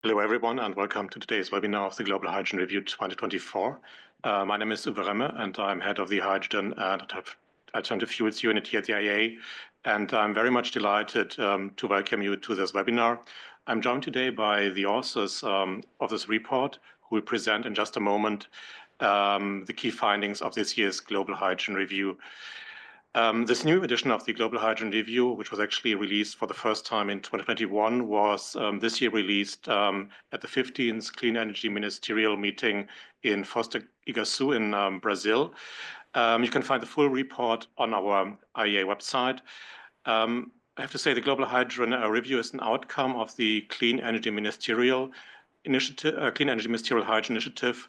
Hello, everyone, and welcome to today's webinar of the Global Hydrogen Review 2024. My name is Uwe Remme, and I'm head of the Hydrogen and Alternative Fuels Unit here at the IEA. And I'm very much delighted to welcome you to this webinar. I'm joined today by the authors of this report, who will present in just a moment the key findings of this year's Global Hydrogen Review. This new edition of the Global Hydrogen Review, which was actually released for the first time in 2021, was this year released at the 15th Clean Energy Ministerial Meeting in Foz do Iguaçu in Brazil. You can find the full report on our IEA website. I have to say the Global Hydrogen Review is an outcome of the Clean Energy Ministerial Initiative, Clean Energy Ministerial Hydrogen Initiative,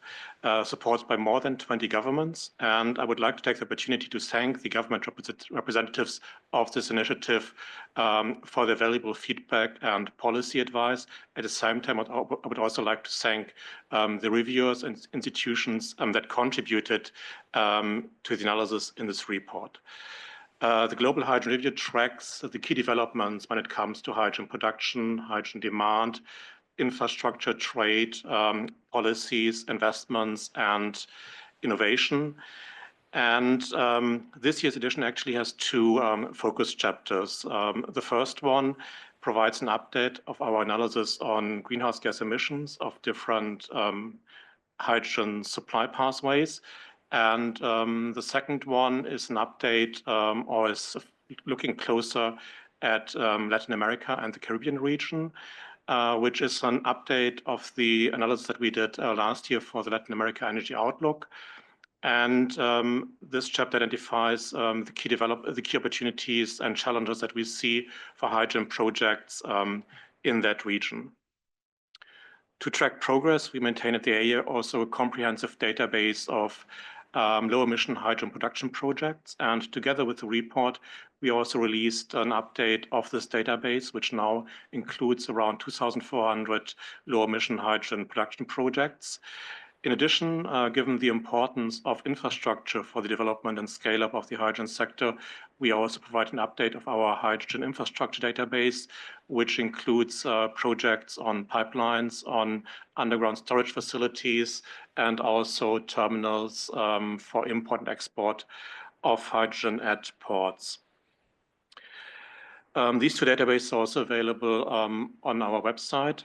supported by more than 20 governments. And I would like to take the opportunity to thank the government representatives of this initiative for their valuable feedback and policy advice. At the same time, I would also like to thank the reviewers and institutions that contributed to the analysis in this report. The Global Hydrogen Review tracks the key developments when it comes to hydrogen production, hydrogen demand, infrastructure, trade, policies, investments, and innovation. And this year's edition actually has two focus chapters. The first one provides an update of our analysis on greenhouse gas emissions of different hydrogen supply pathways. And the second one is an update or is looking closer at Latin America and the Caribbean region, which is an update of the analysis that we did last year for the Latin America Energy Outlook. And this chapter identifies the key opportunities and challenges that we see for hydrogen projects in that region. To track progress, we maintain at the IEA also a comprehensive database of low-emission hydrogen production projects. And together with the report, we also released an update of this database, which now includes around 2,400 low-emission hydrogen production projects. In addition, given the importance of infrastructure for the development and scale-up of the hydrogen sector, we also provide an update of our hydrogen infrastructure database, which includes projects on pipelines, on underground storage facilities, and also terminals for import and export of hydrogen at ports. These two databases are also available on our website.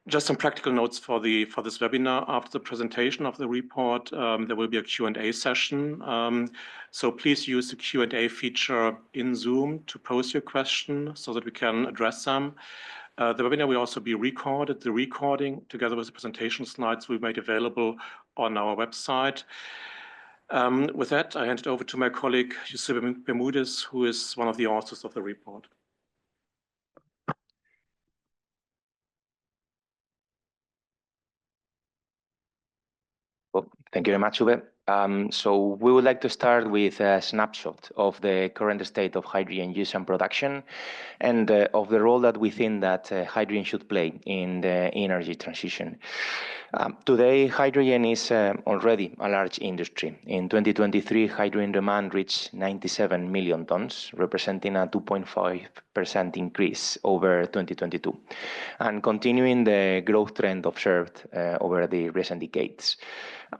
Just some practical notes for this webinar. After the presentation of the report, there will be a Q&A session. So please use the Q&A feature in Zoom to post your question so that we can address them. The webinar will also be recorded. The recording, together with the presentation slides, will be made available on our website. With that, I hand it over to my colleague, José Bermúdez, who is one of the authors of the report. Well, thank you very much, Uwe. So we would like to start with a snapshot of the current state of hydrogen use and production, and of the role that we think that hydrogen should play in the energy transition. Today, hydrogen is already a large industry. In 2023, hydrogen demand reached 97 million tons, representing a 2.5% increase over 2022, and continuing the growth trend observed over the recent decades.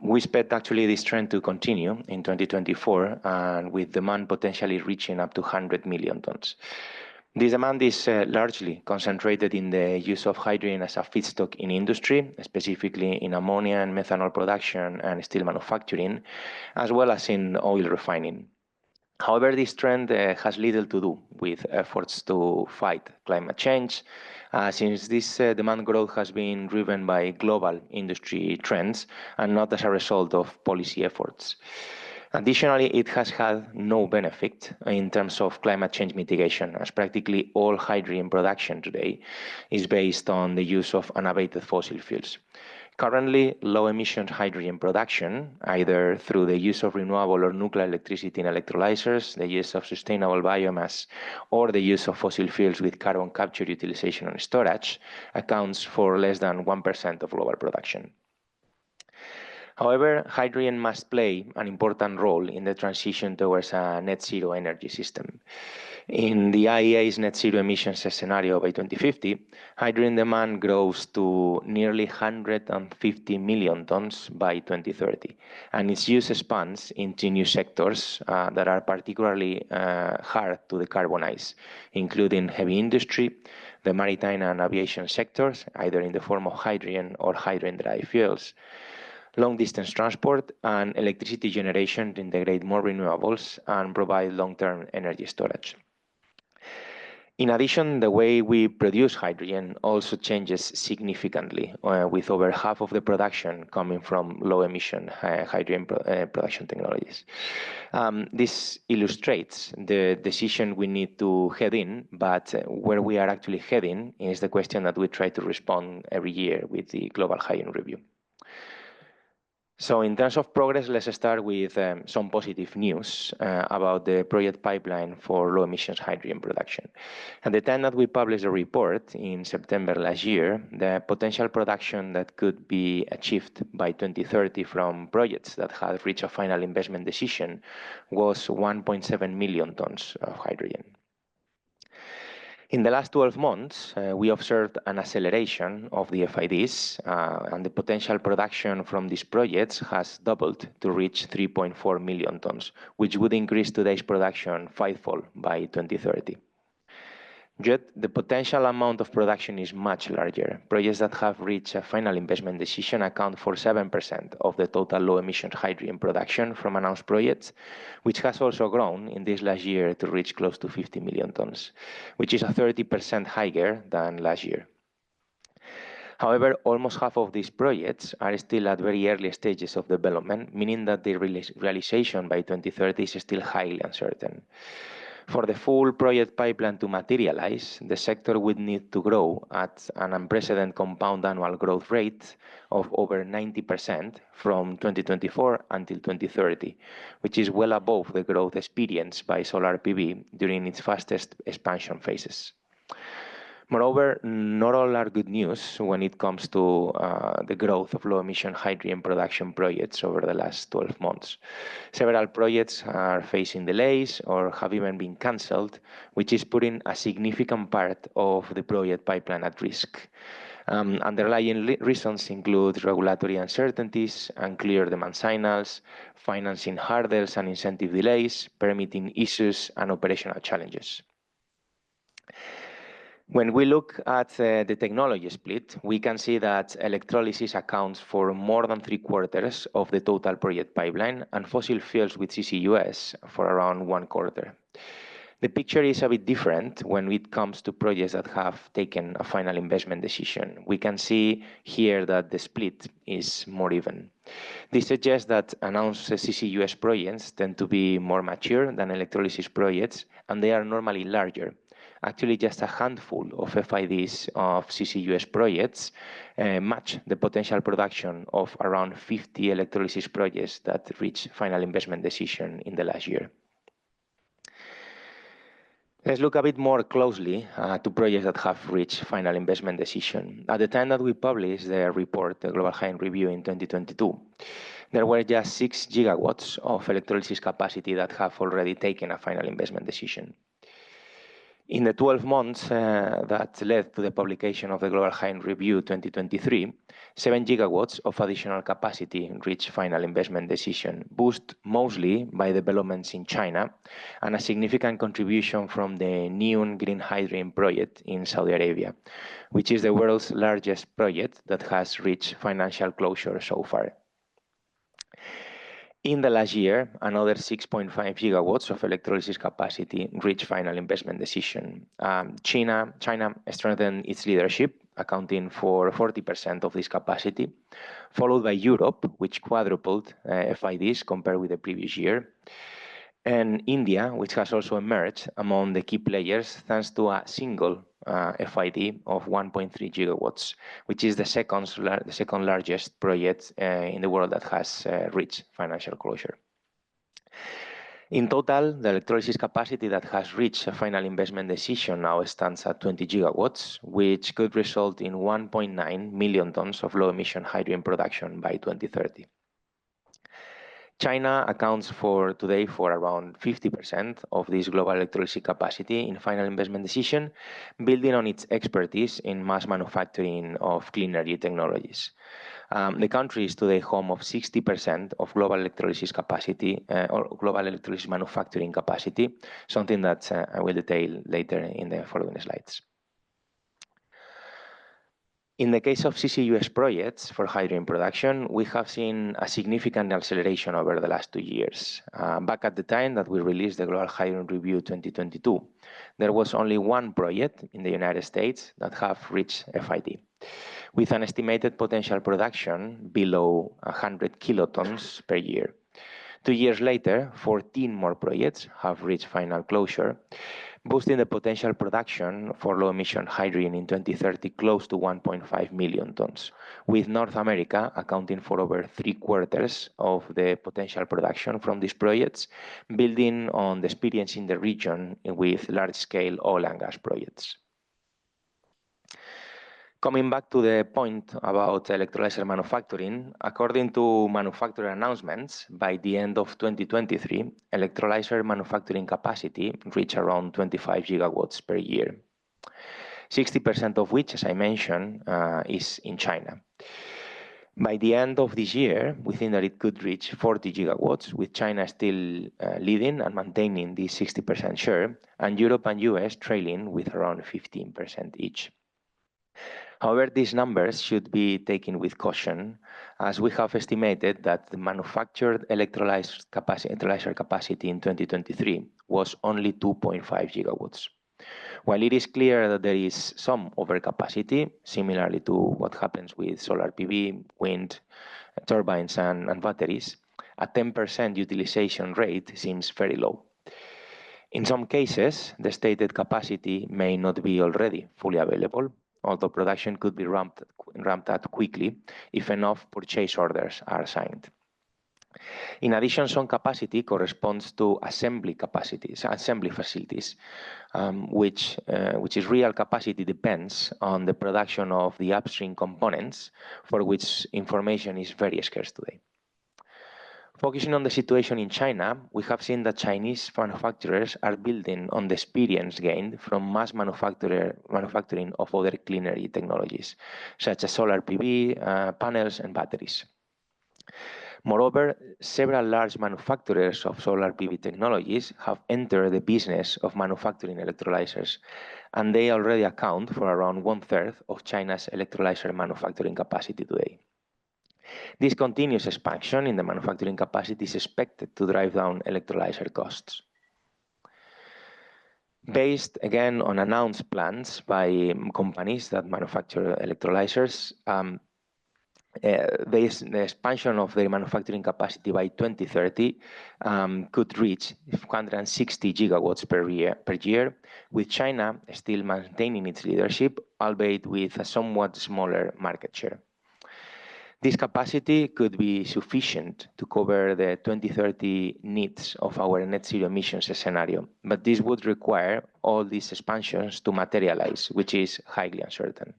We expect actually this trend to continue in 2024, and with demand potentially reaching up to 100 million tons. This demand is largely concentrated in the use of hydrogen as a feedstock in industry, specifically in ammonia and methanol production and steel manufacturing, as well as in oil refining. However, this trend has little to do with efforts to fight climate change, since this demand growth has been driven by global industry trends and not as a result of policy efforts. Additionally, it has had no benefit in terms of climate change mitigation, as practically all hydrogen production today is based on the use of unabated fossil fuels. Currently, low-emission hydrogen production, either through the use of renewable or nuclear electricity in electrolyzers, the use of sustainable biomass, or the use of fossil fuels with carbon capture, utilization, and storage, accounts for less than 1% of global production. However, hydrogen must play an important role in the transition towards a net zero energy system. In the IEA's net zero emissions scenario by 2050, hydrogen demand grows to nearly 150 million tons by 2030, and its use expands into new sectors that are particularly hard to decarbonize, including heavy industry, the maritime and aviation sectors, either in the form of hydrogen or hydrogen-derived fuels, long-distance transport, and electricity generation to integrate more renewables and provide long-term energy storage. In addition, the way we produce hydrogen also changes significantly, with over half of the production coming from low-emission hydrogen production technologies. This illustrates the decision we need to head in, but where we are actually heading is the question that we try to respond every year with the Global Hydrogen Review. So in terms of progress, let's start with some positive news about the project pipeline for low emissions hydrogen production. At the time that we published the report in September last year, the potential production that could be achieved by 2030 from projects that had reached a final investment decision was 1.7 million tons of hydrogen. In the last 12 months, we observed an acceleration of the FIDs, and the potential production from these projects has doubled to reach 3.4 million tons, which would increase today's production fivefold by 2030. Yet, the potential amount of production is much larger. Projects that have reached a final investment decision account for 7% of the total low-emission hydrogen production from announced projects, which has also grown in this last year to reach close to 50 million tons, which is a 30% higher than last year. However, almost half of these projects are still at very early stages of development, meaning that the realization by 2030 is still highly uncertain. For the full project pipeline to materialize, the sector would need to grow at an unprecedented compound annual growth rate of over 90% from 2024 until 2030, which is well above the growth experienced by solar PV during its fastest expansion phases. Moreover, not all are good news when it comes to the growth of low-emission hydrogen production projects over the last 12 months. Several projects are facing delays or have even been cancelled, which is putting a significant part of the project pipeline at risk. Underlying reasons include regulatory uncertainties, unclear demand signals, financing hurdles and incentive delays, permitting issues, and operational challenges. When we look at the technology split, we can see that electrolysis accounts for more than 3/4 of the total project pipeline, and fossil fuels with CCUS for around 1/4. The picture is a bit different when it comes to projects that have taken a final investment decision. We can see here that the split is more even. This suggests that announced CCUS projects tend to be more mature than electrolysis projects, and they are normally larger. Actually, just a handful of FIDs of CCUS projects match the potential production of around 50 electrolysis projects that reached final investment decision in the last year. Let's look a bit more closely to projects that have reached final investment decision. At the time that we published the report, the Global Hydrogen Review in 2022, there were just 6 gigawatts of electrolysis capacity that have already taken a final investment decision. In the 12 months that led to the publication of the Global Hydrogen Review 2023, 7 gigawatts of additional capacity reached final investment decision, boosted mostly by developments in China and a significant contribution from the NEOM Green Hydrogen project in Saudi Arabia, which is the world's largest project that has reached financial closure so far. In the last year, another 6.5 gigawatts of electrolysis capacity reached final investment decision. China strengthened its leadership, accounting for 40% of this capacity, followed by Europe, which quadrupled FIDs compared with the previous year, and India, which has also emerged among the key players thanks to a single FID of 1.3 gigawatts, which is the second largest project in the world that has reached financial closure. In total, the electrolysis capacity that has reached a final investment decision now stands at 20 gigawatts, which could result in 1.9 million tons of low-emission hydrogen production by 2030. China accounts for today for around 50% of this global electrolysis capacity in final investment decision, building on its expertise in mass manufacturing of clean energy technologies. The country is today home of 60% of global electrolysis capacity or global electrolysis manufacturing capacity, something that I will detail later in the following slides. In the case of CCUS projects for hydrogen production, we have seen a significant acceleration over the last 2 years. Back at the time that we released the Global Hydrogen Review 2022, there was only one project in the United States that have reached FID, with an estimated potential production below 100 kilotons per year. 2 years later, 14 more projects have reached final closure, boosting the potential production for low-emission hydrogen in 2030 close to 1.5 million tons, with North America accounting for over 3/4 of the potential production from these projects, building on the experience in the region with large-scale oil and gas projects. Coming back to the point about electrolyzer manufacturing, according to manufacturer announcements, by the end of 2023, electrolyzer manufacturing capacity reached around 25 gigawatts per year, 60% of which, as I mentioned, is in China. By the end of this year, we think that it could reach 40 gigawatts, with China still leading and maintaining the 60% share, and Europe and US trailing with around 15% each. However, these numbers should be taken with caution, as we have estimated that the manufactured electrolyzer capacity in 2023 was only 2.5 gigawatts. While it is clear that there is some overcapacity, similarly to what happens with solar PV, wind, turbines, and batteries, a 10% utilization rate seems very low. In some cases, the stated capacity may not be already fully available, although production could be ramped up quickly if enough purchase orders are signed. In addition, some capacity corresponds to assembly facilities, which is real capacity depends on the production of the upstream components, for which information is very scarce today. Focusing on the situation in China, we have seen that Chinese manufacturers are building on the experience gained from mass manufacturing of other clean energy technologies, such as solar PV, panels, and batteries. Moreover, several large manufacturers of solar PV technologies have entered the business of manufacturing electrolyzers, and they already account for around 1/3 of China's electrolyzer manufacturing capacity today. This continuous expansion in the manufacturing capacity is expected to drive down electrolyzer costs. Based, again, on announced plans by companies that manufacture electrolyzers, the expansion of their manufacturing capacity by 2030 could reach 160 gigawatts per year, with China still maintaining its leadership, albeit with a somewhat smaller market share. This capacity could be sufficient to cover the 2030 needs of our net zero emissions scenario, but this would require all these expansions to materialize, which is highly uncertain.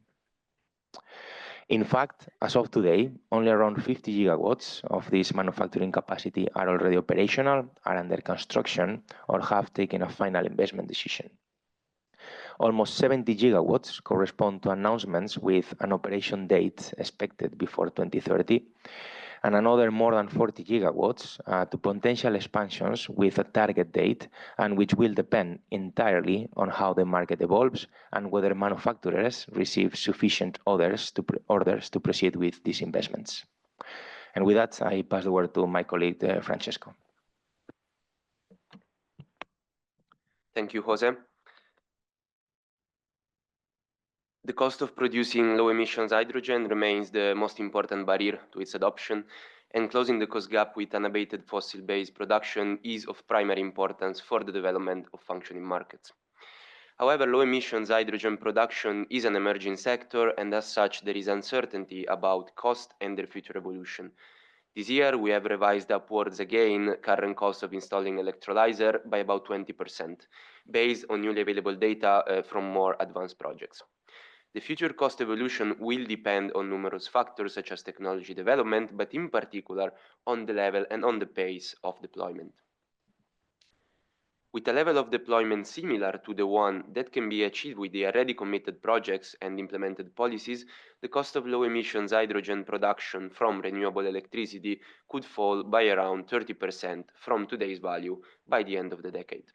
In fact, as of today, only around 50 gigawatts of this manufacturing capacity are already operational, are under construction, or have taken a final investment decision. Almost 70 gigawatts correspond to announcements with an operation date expected before 2030, and another more than 40 gigawatts to potential expansions with a target date, and which will depend entirely on how the market evolves and whether manufacturers receive sufficient orders to proceed with these investments. And with that, I pass the word to my colleague, Francesco. Thank you, Jose. The cost of producing low-emissions hydrogen remains the most important barrier to its adoption, and closing the cost gap with unabated fossil-based production is of primary importance for the development of functioning markets. However, low-emissions hydrogen production is an emerging sector, and as such, there is uncertainty about cost and their future evolution. This year, we have revised upwards again current cost of installing electrolyzer by about 20%, based on newly available data from more advanced projects. The future cost evolution will depend on numerous factors such as technology development, but in particular on the level and on the pace of deployment. With a level of deployment similar to the one that can be achieved with the already committed projects and implemented policies, the cost of low emissions hydrogen production from renewable electricity could fall by around 30% from today's value by the end of the decade.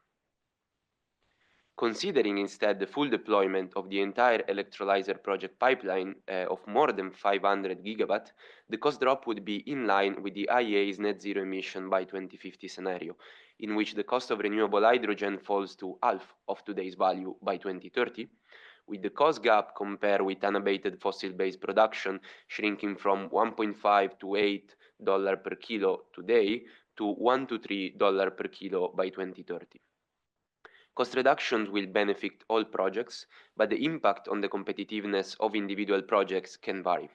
Considering instead the full deployment of the entire electrolyzer project pipeline of more than 500 gigawatt, the cost drop would be in line with the IEA's net zero emission by 2050 scenario, in which the cost of renewable hydrogen falls to half of today's value by 2030, with the cost gap compared with unabated fossil-based production shrinking from $1.5 to $8 per kilo today to $1 to $3 per kilo by 2030. Cost reductions will benefit all projects, but the impact on the competitiveness of individual projects can vary.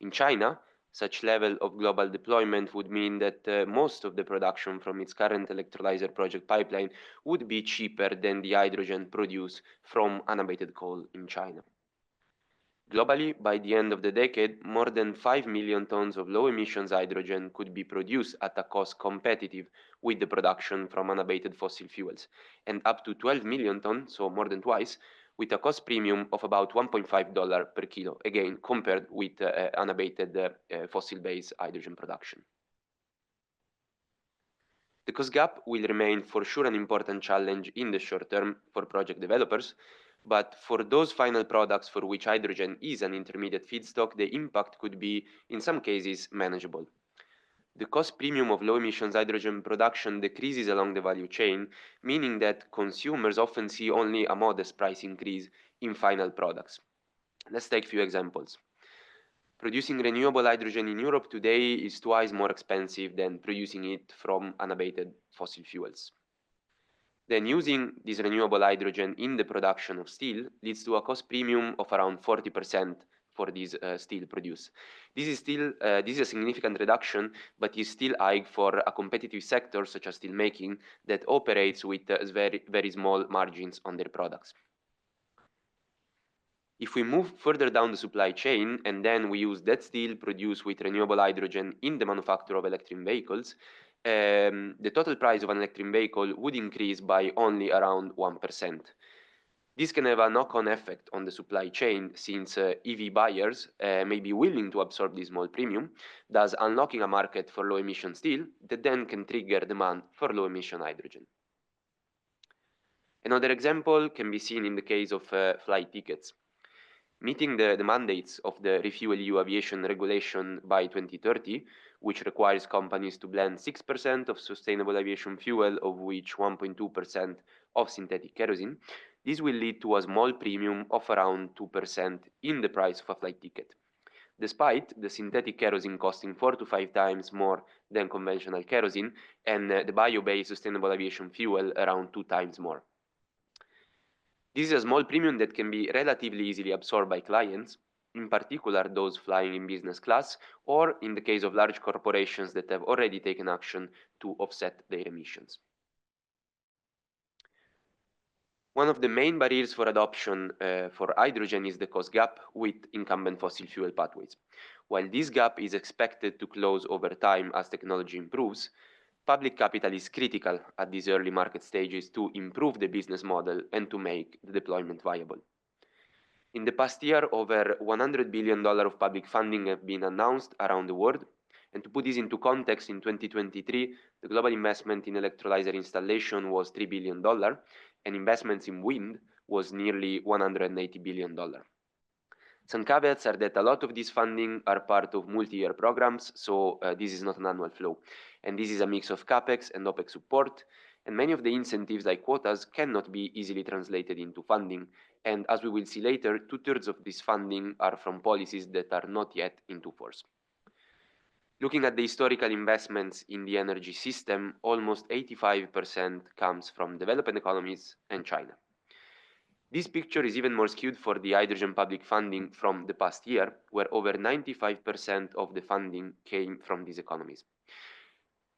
In China, such level of global deployment would mean that most of the production from its current electrolyzer project pipeline would be cheaper than the hydrogen produced from unabated coal in China. Globally, by the end of the decade, more than 5 million tons of low emissions hydrogen could be produced at a cost competitive with the production from unabated fossil fuels, and up to 12 million tons, so more than twice, with a cost premium of about $1.5 per kilo, again, compared with unabated fossil-based hydrogen production. The cost gap will remain for sure an important challenge in the short term for project developers, but for those final products for which hydrogen is an intermediate feedstock, the impact could be, in some cases, manageable. The cost premium of low emissions hydrogen production decreases along the value chain, meaning that consumers often see only a modest price increase in final products. Let's take a few examples. Producing renewable hydrogen in Europe today is twice more expensive than producing it from unabated fossil fuels. Then using this renewable hydrogen in the production of steel leads to a cost premium of around 40% for this steel produced. This is a significant reduction, but is still high for a competitive sector such as steelmaking that operates with very small margins on their products. If we move further down the supply chain and then we use that steel produced with renewable hydrogen in the manufacture of electric vehicles, the total price of an electric vehicle would increase by only around 1%. This can have a knock-on effect on the supply chain since EV buyers may be willing to absorb this small premium, thus unlocking a market for low-emission steel that then can trigger demand for low-emission hydrogen. Another example can be seen in the case of flight tickets. Meeting the mandates of the ReFuelEU Aviation Regulation by 2030, which requires companies to blend 6% of sustainable aviation fuel, of which 1.2% of synthetic kerosene, this will lead to a small premium of around 2% in the price of a flight ticket, despite the synthetic kerosene costing 4 to 5 times more than conventional kerosene, and the bio-based sustainable aviation fuel around 2 times more. This is a small premium that can be relatively easily absorbed by clients, in particular those flying in business class, or in the case of large corporations that have already taken action to offset their emissions. One of the main barriers for adoption for hydrogen is the cost gap with incumbent fossil fuel pathways. While this gap is expected to close over time as technology improves, public capital is critical at these early market stages to improve the business model and to make the deployment viable. In the past year, over $100 billion of public funding have been announced around the world. And to put this into context, in 2023, the global investment in electrolyzer installation was $3 billion, and investments in wind was nearly $180 billion. Some caveats are that a lot of this funding are part of multi-year programs, so this is not an annual flow. And this is a mix of CapEx and OpEx support, and many of the incentives like quotas cannot be easily translated into funding. And as we will see later, 2/3 of this funding are from policies that are not yet into force. Looking at the historical investments in the energy system, almost 85% comes from developing economies and China. This picture is even more skewed for the hydrogen public funding from the past year, where over 95% of the funding came from these economies.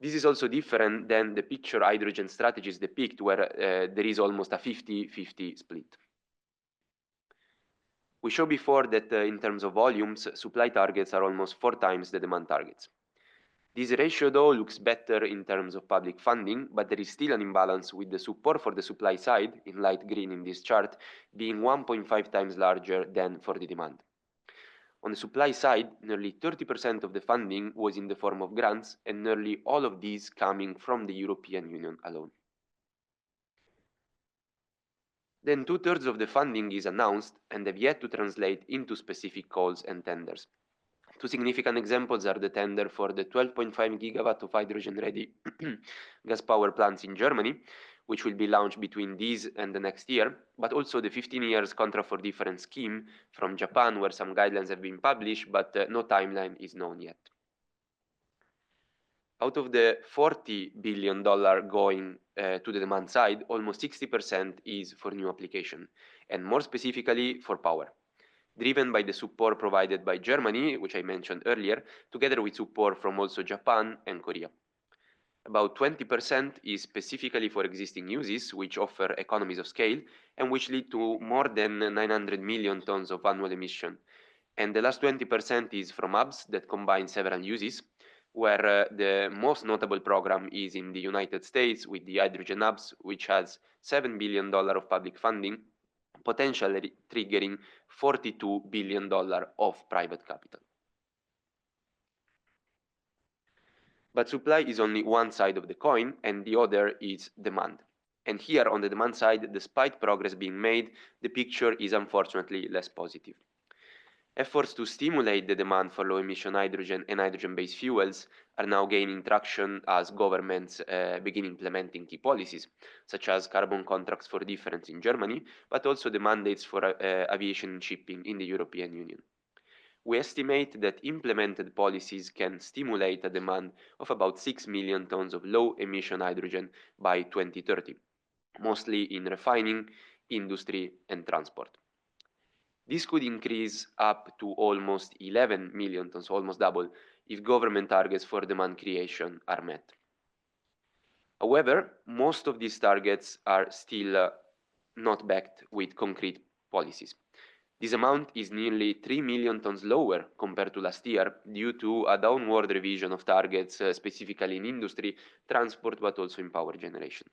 This is also different than the picture hydrogen strategies depict, where there is almost a 50-50 split. We showed before that in terms of volumes, supply targets are almost 4 times the demand targets. This ratio, though, looks better in terms of public funding, but there is still an imbalance with the support for the supply side, in light green in this chart, being 1.5 times larger than for the demand. On the supply side, nearly 30% of the funding was in the form of grants, and nearly all of these coming from the European Union alone. Then 2/3 of the funding is announced and have yet to translate into specific calls and tenders. Two significant examples are the tender for the 12.5 gigawatt of hydrogen-ready gas power plants in Germany, which will be launched between this and the next year, but also the 15 years contract for difference scheme from Japan, where some guidelines have been published, but no timeline is known yet. Out of the $40 billion going to the demand side, almost 60% is for new application, and more specifically for power, driven by the support provided by Germany, which I mentioned earlier, together with support from also Japan and Korea. About 20% is specifically for existing uses, which offer economies of scale and which lead to more than 900 million tons of annual emission. And the last 20% is from hubs that combine several uses, where the most notable program is in the United States with the Hydrogen Hubs, which has $7 billion of public funding, potentially triggering $42 billion of private capital. But supply is only one side of the coin, and the other is demand. And here on the demand side, despite progress being made, the picture is unfortunately less positive. Efforts to stimulate the demand for low-emission hydrogen and hydrogen-based fuels are now gaining traction as governments begin implementing key policies, such as carbon contracts for difference in Germany, but also the mandates for aviation and shipping in the European Union. We estimate that implemented policies can stimulate a demand of about 6 million tons of low-emission hydrogen by 2030, mostly in refining, industry, and transport. This could increase up to almost 11 million tons, almost double, if government targets for demand creation are met. However, most of these targets are still not backed with concrete policies. This amount is nearly 3 million tons lower compared to last year due to a downward revision of targets, specifically in industry, transport, but also in power generation.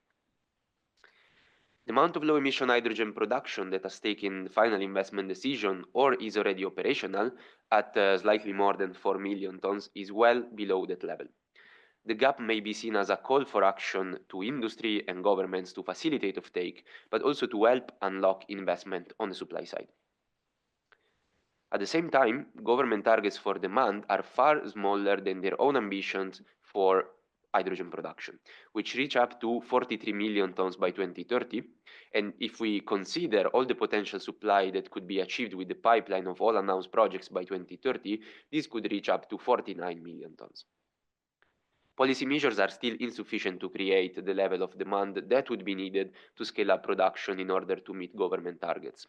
The amount of low-emission hydrogen production that has taken the final investment decision or is already operational at slightly more than 4 million tons is well below that level. The gap may be seen as a call for action to industry and governments to facilitate offtake, but also to help unlock investment on the supply side. At the same time, government targets for demand are far smaller than their own ambitions for hydrogen production, which reach up to 43 million tons by 2030. And if we consider all the potential supply that could be achieved with the pipeline of all announced projects by 2030, this could reach up to 49 million tons. Policy measures are still insufficient to create the level of demand that would be needed to scale up production in order to meet government targets.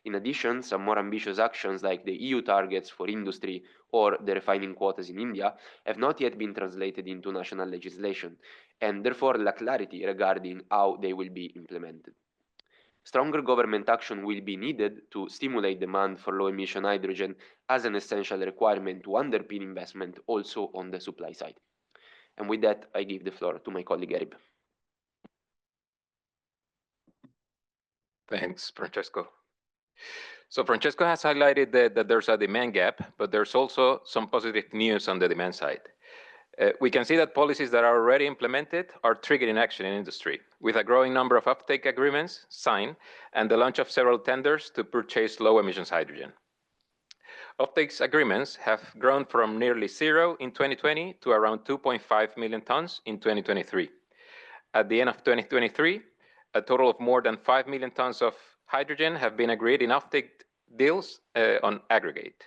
In addition, some more ambitious actions like the EU targets for industry or the refining quotas in India have not yet been translated into national legislation, and therefore lack clarity regarding how they will be implemented. Stronger government action will be needed to stimulate demand for low-emission hydrogen as an essential requirement to underpin investment also on the supply side. And with that, I give the floor to my colleague Erib. Thanks, Francesco. So Francesco has highlighted that there's a demand gap, but there's also some positive news on the demand side. We can see that policies that are already implemented are triggering action in industry, with a growing number of offtake agreements signed and the launch of several tenders to purchase low emissions hydrogen. Offtakes agreements have grown from nearly 0 in 2020 to around 2.5 million tons in 2023. At the end of 2023, a total of more than 5 million tons of hydrogen have been agreed in offtake deals on aggregate.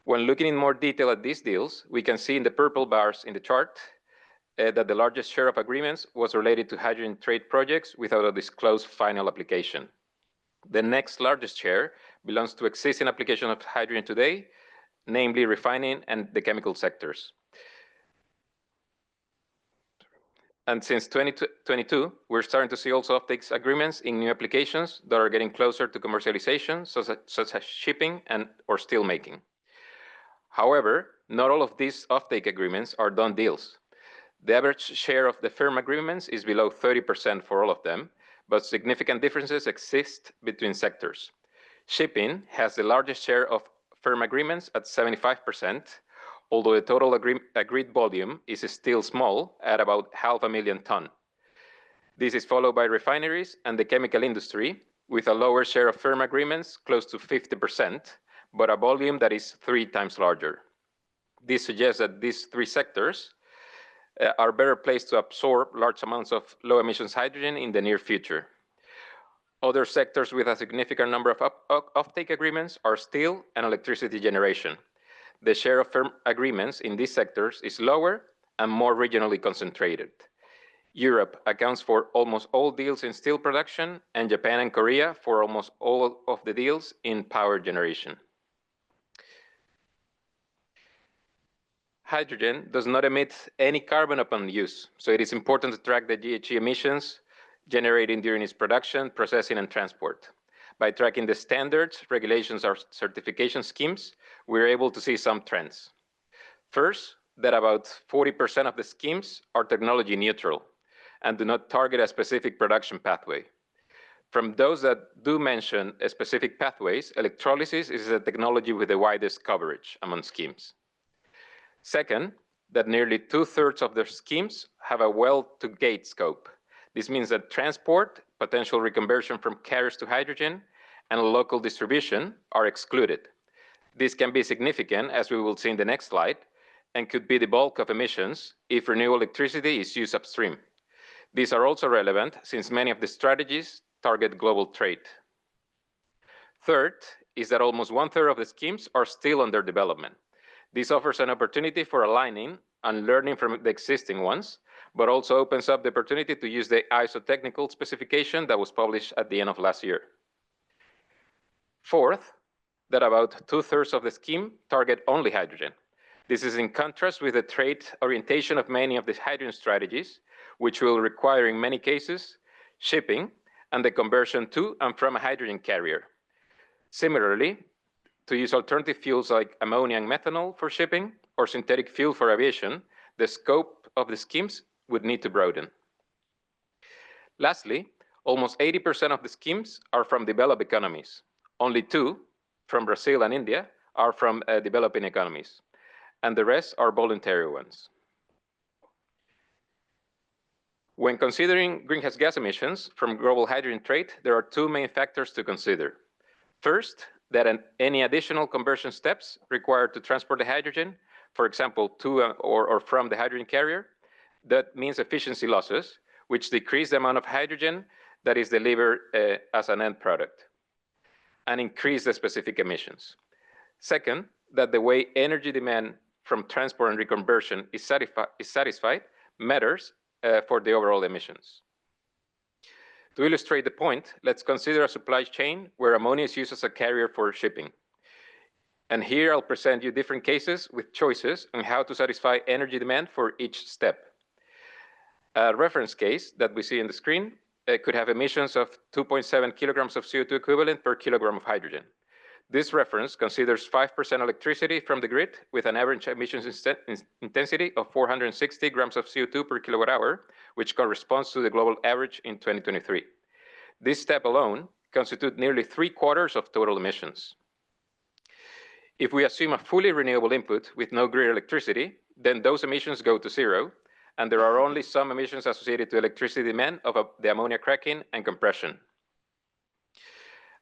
When looking in more detail at these deals, we can see in the purple bars in the chart that the largest share of agreements was related to hydrogen trade projects without a disclosed final application. The next largest share belongs to existing application of hydrogen today, namely refining and the chemical sectors. And since 2022, we're starting to see also offtake agreements in new applications that are getting closer to commercialization, such as shipping and or steel making. However, not all of these offtake agreements are done deals. The average share of the firm agreements is below 30% for all of them, but significant differences exist between sectors. Shipping has the largest share of firm agreements at 75%, although the total agreed volume is still small at about 500,000 tons. This is followed by refineries and the chemical industry, with a lower share of firm agreements, close to 50%, but a volume that is 3 times larger. This suggests that these 3 sectors are better placed to absorb large amounts of low emissions hydrogen in the near future. Other sectors with a significant number of offtake agreements are steel and electricity generation. The share of firm agreements in these sectors is lower and more regionally concentrated. Europe accounts for almost all deals in steel production, and Japan and Korea for almost all of the deals in power generation. Hydrogen does not emit any carbon upon use, so it is important to track the GHG emissions generated during its production, processing, and transport. By tracking the standards, regulations, or certification schemes, we're able to see some trends. First, that about 40% of the schemes are technology neutral and do not target a specific production pathway. From those that do mention specific pathways, electrolysis is the technology with the widest coverage among schemes. Second, that nearly 2/3 of their schemes have a well-to-gate scope. This means that transport, potential reconversion from carriers to hydrogen, and local distribution are excluded. This can be significant, as we will see in the next slide, and could be the bulk of emissions if renewable electricity is used upstream. These are also relevant since many of the strategies target global trade. Third is that almost 1/3 of the schemes are still under development. This offers an opportunity for aligning and learning from the existing ones, but also opens up the opportunity to use the ISO technical specification that was published at the end of last year. Fourth, that about 2/3 of the scheme target only hydrogen. This is in contrast with the trade orientation of many of the hydrogen strategies, which will require in many cases shipping and the conversion to and from a hydrogen carrier. Similarly, to use alternative fuels like ammonia and methanol for shipping or synthetic fuel for aviation, the scope of the schemes would need to broaden. Lastly, almost 80% of the schemes are from developed economies. Only 2, from Brazil and India, are from developing economies, and the rest are voluntary ones. When considering greenhouse gas emissions from global hydrogen trade, there are 2 main factors to consider. First, that any additional conversion steps required to transport the hydrogen, for example, to or from the hydrogen carrier, that means efficiency losses, which decrease the amount of hydrogen that is delivered as an end product and increase the specific emissions. Second, that the way energy demand from transport and reconversion is satisfied matters for the overall emissions. To illustrate the point, let's consider a supply chain where ammonia is used as a carrier for shipping. And here I'll present you different cases with choices on how to satisfy energy demand for each step. A reference case that we see in the screen could have emissions of 2.7 kilograms of CO2 equivalent per kilogram of hydrogen. This reference considers 5% electricity from the grid with an average emissions intensity of 460 grams of CO2 per kilowatt hour, which corresponds to the global average in 2023. This step alone constitutes nearly 3/4 of total emissions. If we assume a fully renewable input with no grid electricity, then those emissions go to 0, and there are only some emissions associated to electricity demand of the ammonia cracking and compression.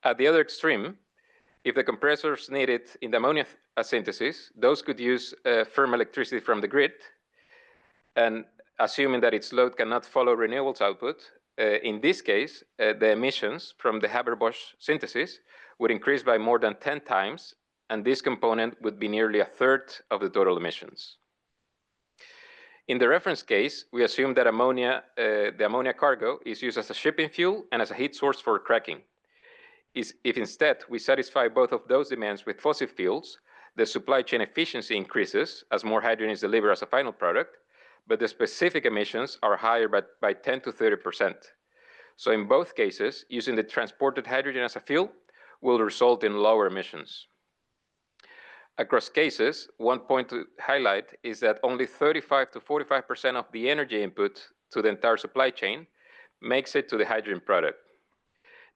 At the other extreme, if the compressors needed in the ammonia synthesis, those could use firm electricity from the grid, and assuming that its load cannot follow renewables output, in this case, the emissions from the Haber-Bosch synthesis would increase by more than 10 times, and this component would be nearly 1/3 of the total emissions. In the reference case, we assume that the ammonia cargo is used as a shipping fuel and as a heat source for cracking. If instead we satisfy both of those demands with fossil fuels, the supply chain efficiency increases as more hydrogen is delivered as a final product, but the specific emissions are higher by 10 to 30%. So in both cases, using the transported hydrogen as a fuel will result in lower emissions. Across cases, one point to highlight is that only 35 to 45% of the energy input to the entire supply chain makes it to the hydrogen product.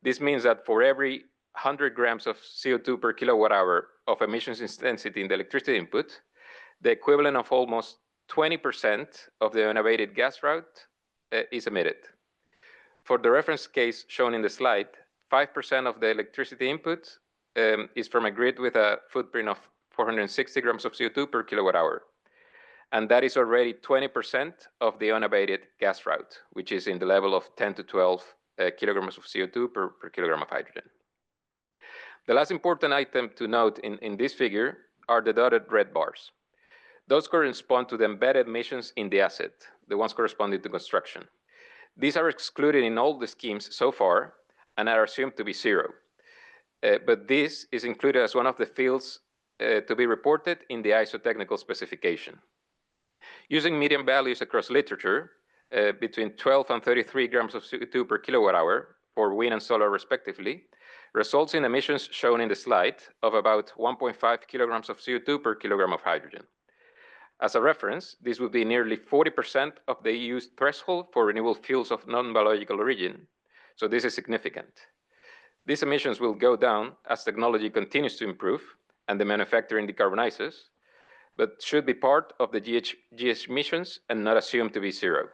This means that for every 100 grams of CO2 per kilowatt hour of emissions intensity in the electricity input, the equivalent of almost 20% of the unabated gas route is emitted. For the reference case shown in the slide, 5% of the electricity input is from a grid with a footprint of 460 grams of CO2 per kilowatt hour. And that is already 20% of the unabated gas route, which is in the level of 10 to 12 kilograms of CO2 per kilogram of hydrogen. The last important item to note in this figure are the dotted red bars. Those correspond to the embedded emissions in the asset, the ones corresponding to construction. These are excluded in all the schemes so far and are assumed to be zero. But this is included as one of the fields to be reported in the ISO technical specification. Using median values across literature, between 12 and 33 grams of CO2 per kilowatt hour for wind and solar respectively, results in emissions shown in the slide of about 1.5 kilograms of CO2 per kilogram of hydrogen. As a reference, this would be nearly 40% of the EU's threshold for renewable fuels of non-biological origin. So this is significant. These emissions will go down as technology continues to improve and the manufacturing decarbonizes, but should be part of the GH emissions and not assumed to be zero.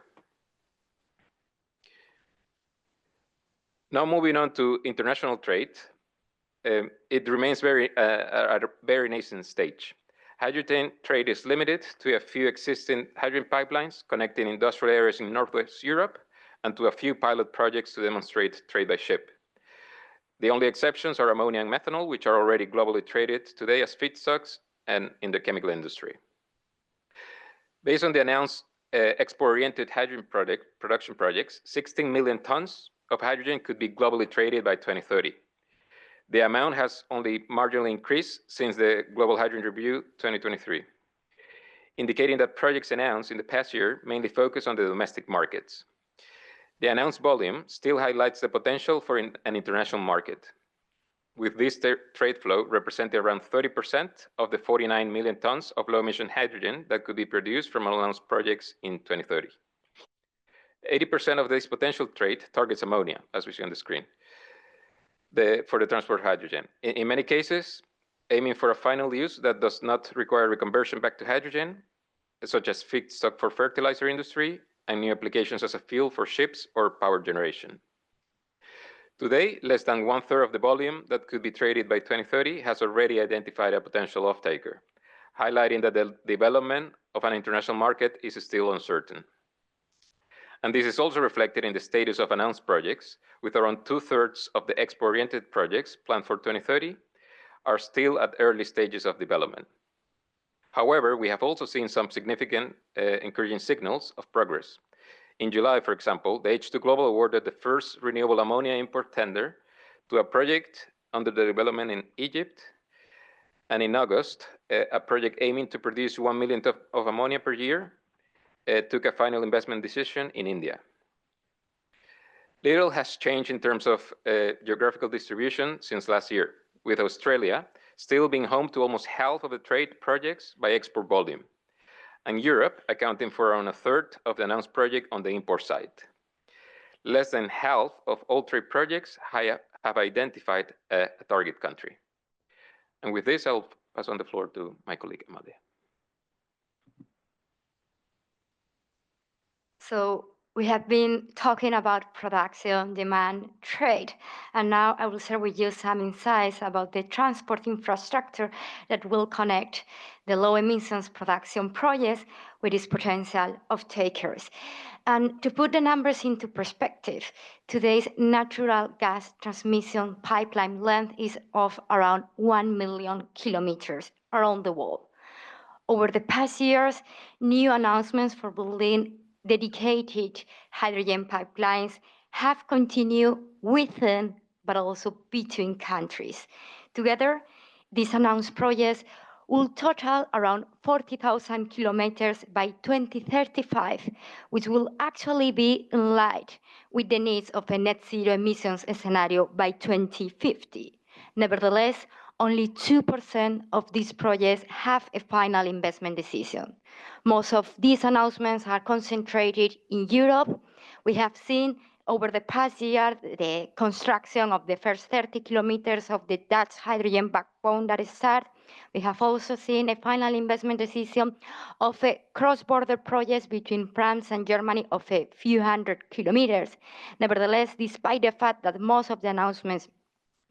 Now moving on to international trade, it remains at a very nascent stage. Hydrogen trade is limited to a few existing hydrogen pipelines connecting industrial areas in Northwest Europe and to a few pilot projects to demonstrate trade by ship. The only exceptions are ammonia and methanol, which are already globally traded today as feedstocks and in the chemical industry. Based on the announced export-oriented hydrogen production projects, 16 million tons of hydrogen could be globally traded by 2030. The amount has only marginally increased since the Global Hydrogen Review 2023, indicating that projects announced in the past year mainly focus on the domestic markets. The announced volume still highlights the potential for an international market, with this trade flow representing around 30% of the 49 million tons of low-emission hydrogen that could be produced from announced projects in 2030. 80% of this potential trade targets ammonia, as we see on the screen, for the transport hydrogen. In many cases, aiming for a final use that does not require reconversion back to hydrogen, such as feedstock for fertilizer industry and new applications as a fuel for ships or power generation. Today, less than 1/3 of the volume that could be traded by 2030 has already identified a potential off-taker, highlighting that the development of an international market is still uncertain. And this is also reflected in the status of announced projects, with around 2/3 of the export-oriented projects planned for 2030 are still at early stages of development. However, we have also seen some significant encouraging signals of progress. In July, for example, the H2 Global awarded the first renewable ammonia import tender to a project under the development in Egypt. And in August, a project aiming to produce 1 million tons of ammonia per year took a final investment decision in India. Little has changed in terms of geographical distribution since last year, with Australia still being home to almost half of the trade projects by export volume, and Europe accounting for around 1/3 of the announced project on the import side. Less than half of all trade projects have identified a target country. And with this, I'll pass on the floor to my colleague, Amalia. So we have been talking about production, demand, trade, and now I will share with you some insights about the transport infrastructure that will connect the low emissions production projects with its potential off-takers. And to put the numbers into perspective, today's natural gas transmission pipeline length is of around 1 million kilometers around the world. Over the past years, new announcements for building dedicated hydrogen pipelines have continued within, but also between countries. Together, these announced projects will total around 40,000 kilometers by 2035, which will actually be in line with the needs of a net zero emissions scenario by 2050. Nevertheless, only 2% of these projects have a final investment decision. Most of these announcements are concentrated in Europe. We have seen over the past year the construction of the first 30 kilometers of the Dutch hydrogen backbone that started. We have also seen a final investment decision of a cross-border project between France and Germany of a few hundred kilometers. Nevertheless, despite the fact that most of the announcements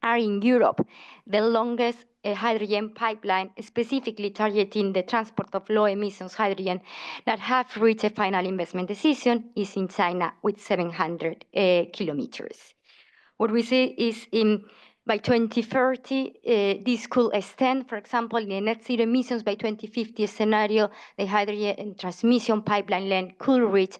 are in Europe, the longest hydrogen pipeline, specifically targeting the transport of low emissions hydrogen that have reached a final investment decision, is in China with 700 kilometers. What we see is by 2030, this could extend, for example, in a net zero emissions by 2050 scenario, the hydrogen transmission pipeline length could reach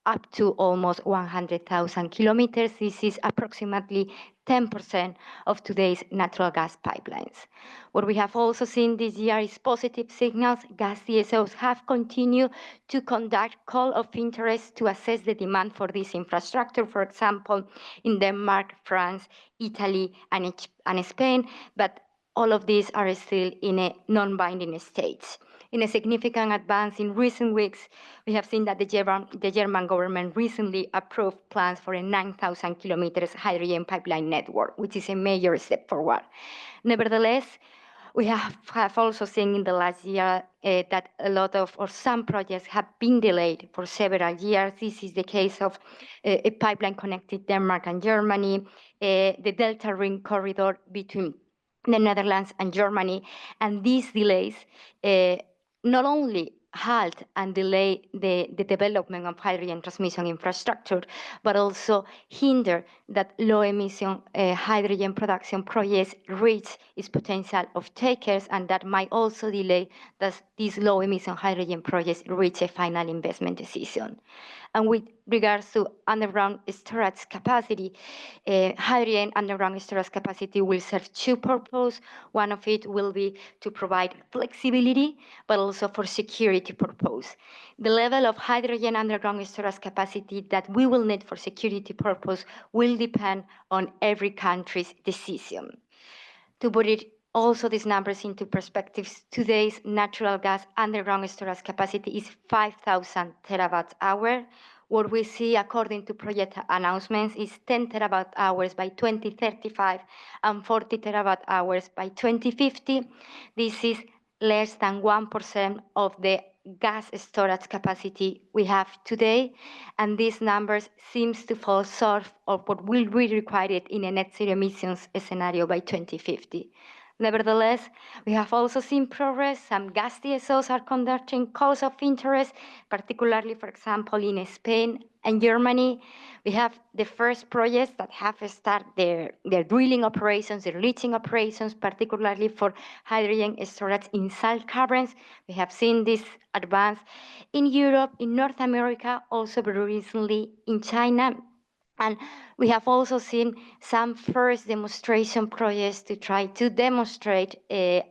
up to almost 100,000 kilometers. This is approximately 10% of today's natural gas pipelines. What we have also seen this year is positive signals. Gas DSOs have continued to conduct call of interest to assess the demand for this infrastructure, for example, in Denmark, France, Italy, and Spain, but all of these are still in a non-binding stage. In a significant advance in recent weeks, we have seen that the German government recently approved plans for a 9,000 kilometers hydrogen pipeline network, which is a major step forward. Nevertheless, we have also seen in the last year that a lot of, or some projects have been delayed for several years. This is the case of a pipeline connecting Denmark and Germany, the Delta Ring corridor between the Netherlands and Germany, and these delays not only halt and delay the development of hydrogen transmission infrastructure, but also hinder that low emission hydrogen production projects reach its potential of takers, and that might also delay that these low emission hydrogen projects reach a final investment decision. And with regards to underground storage capacity, hydrogen underground storage capacity will serve two purposes. One of it will be to provide flexibility, but also for security purpose. The level of hydrogen underground storage capacity that we will need for security purpose will depend on every country's decision. To put it also these numbers into perspective, today's natural gas underground storage capacity is 5,000 terawatt hour. What we see according to project announcements is 10 terawatt hours by 2035 and 40 terawatt hours by 2050. This is less than 1% of the gas storage capacity we have today, and these numbers seems to fall short of what will be required in a net zero emissions scenario by 2050. Nevertheless, we have also seen progress. Some gas DSOs are conducting calls of interest, particularly, for example, in Spain and Germany. We have the first projects that have started their drilling operations, their leaching operations, particularly for hydrogen storage in salt caverns. We have seen this advance in Europe, in North America, also very recently in China. And we have also seen some first demonstration projects to try to demonstrate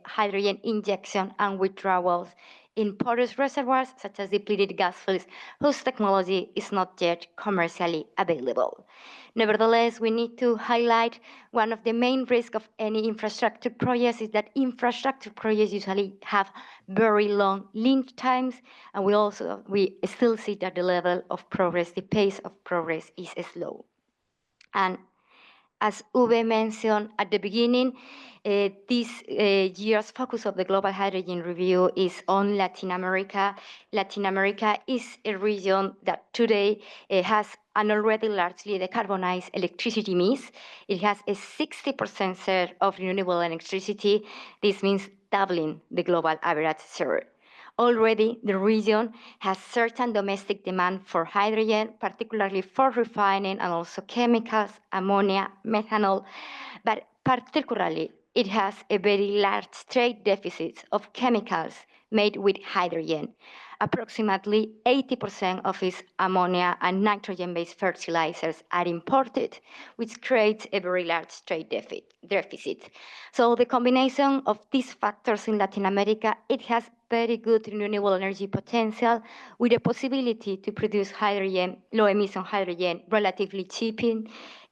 hydrogen injection and withdrawals in porous reservoirs, such as depleted gas fields, whose technology is not yet commercially available. Nevertheless, we need to highlight one of the main risks of any infrastructure projects is that infrastructure projects usually have very long lead times, and we still see that the level of progress, the pace of progress is slow. And as Uwe mentioned at the beginning, this year's focus of the Global Hydrogen Review is on Latin America. Latin America is a region that today has an already largely decarbonized electricity mix. It has a 60% share of renewable electricity. This means doubling the global average share. Already, the region has certain domestic demand for hydrogen, particularly for refining and also chemicals, ammonia, methanol, but particularly it has a very large trade deficit of chemicals, made with hydrogen. Approximately 80% of its ammonia and nitrogen-based fertilizers are imported, which creates a very large trade deficit. So the combination of these factors in Latin America, it has very good renewable energy potential with a possibility to produce hydrogen, low-emission hydrogen, relatively cheap.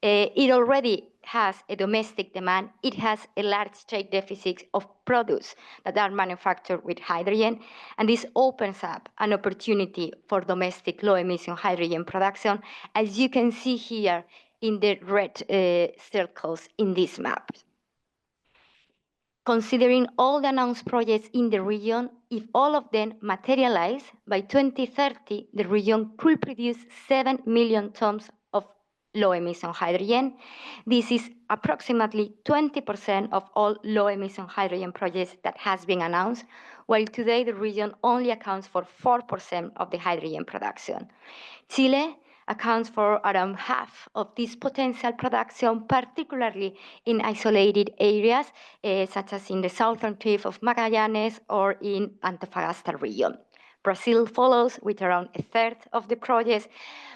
It already has a domestic demand. It has a large trade deficit of products that are manufactured with hydrogen, and this opens up an opportunity for domestic low-emission hydrogen production, as you can see here in the red circles in this map. Considering all the announced projects in the region, if all of them materialize, by 2030, the region could produce 7 million tons of low-emission hydrogen. This is approximately 20% of all low-emission hydrogen projects that has been announced, while today the region only accounts for 4% of the hydrogen production. Chile accounts for around half of this potential production, particularly in isolated areas, such as in the southern tip of Magallanes or in Antofagasta region. Brazil follows with around a third of the projects,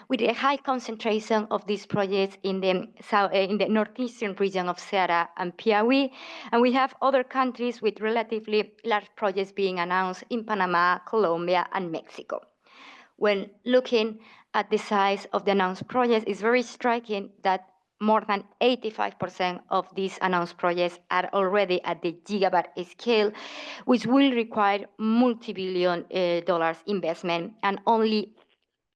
with a high concentration of these projects in the northeastern region of Ceará and Piauí. And we have other countries with relatively large projects being announced in Panama, Colombia, and Mexico. When looking at the size of the announced projects, it's very striking that more than 85% of these announced projects are already at the gigawatt scale, which will require multi-billion dollars investment, and only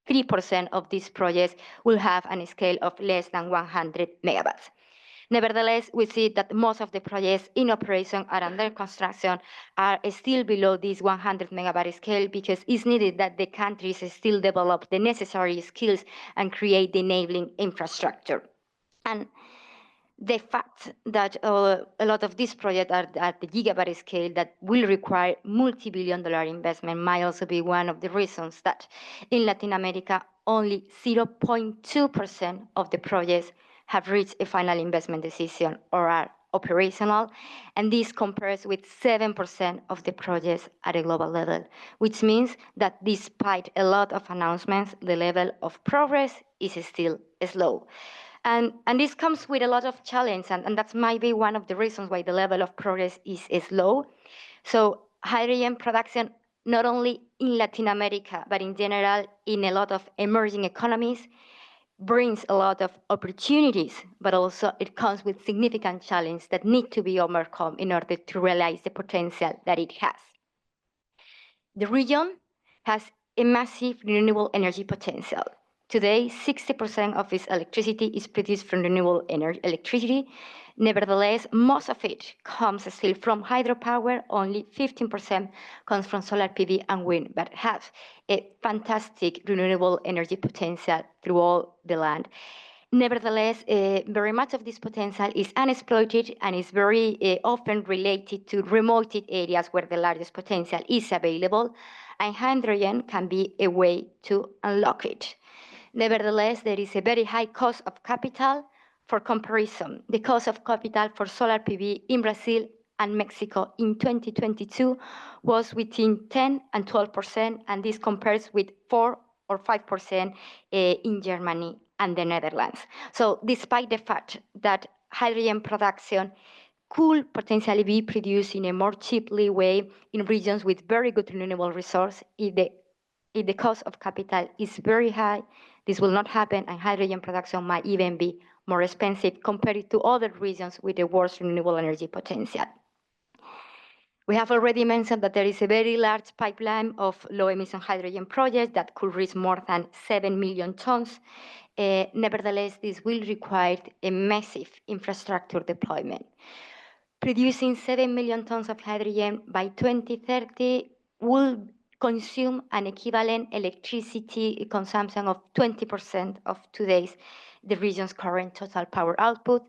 3% of these projects will have a scale of less than 100 megawatts. Nevertheless, we see that most of the projects in operation or under construction are still below this 100 megawatt scale, because it's needed that the countries still develop the necessary skills and create the enabling infrastructure. And the fact that a lot of these projects are at the gigawatt scale that will require multi-billion dollar investment might also be one of the reasons that in Latin America, only 0.2% of the projects have reached a final investment decision or are operational, and this compares with 7% of the projects at a global level, which means that despite a lot of announcements, the level of progress is still slow. And this comes with a lot of challenge, and that might be one of the reasons why the level of progress is low. So hydrogen production, not only in Latin America, but in general, in a lot of emerging economies, brings a lot of opportunities, but also it comes with significant challenges that need to be overcome in order to realize the potential that it has. The region has a massive renewable energy potential. Today, 60% of its electricity is produced from renewable electricity. Nevertheless, most of it comes still from hydropower. Only 15% comes from solar PV and wind, but has a fantastic renewable energy potential through all the land. Nevertheless, very much of this potential is unexploited and is very often related to remote areas where the largest potential is available, and hydrogen can be a way to unlock it. Nevertheless, there is a very high cost of capital. For comparison, the cost of capital for solar PV in Brazil and Mexico in 2022 was between 10 and 12%, and this compares with 4 or 5% in Germany and the Netherlands. So despite the fact that hydrogen production could potentially be produced in a more cheaply way in regions with very good renewable resource, if the cost of capital is very high, this will not happen, and hydrogen production might even be more expensive compared to other regions with the worst renewable energy potential. We have already mentioned that there is a very large pipeline of low-emission hydrogen projects that could reach more than 7 million tons. Nevertheless, this will require a massive infrastructure deployment. Producing 7 million tons of hydrogen by 2030 will consume an equivalent electricity consumption of 20% of the region's current total power output.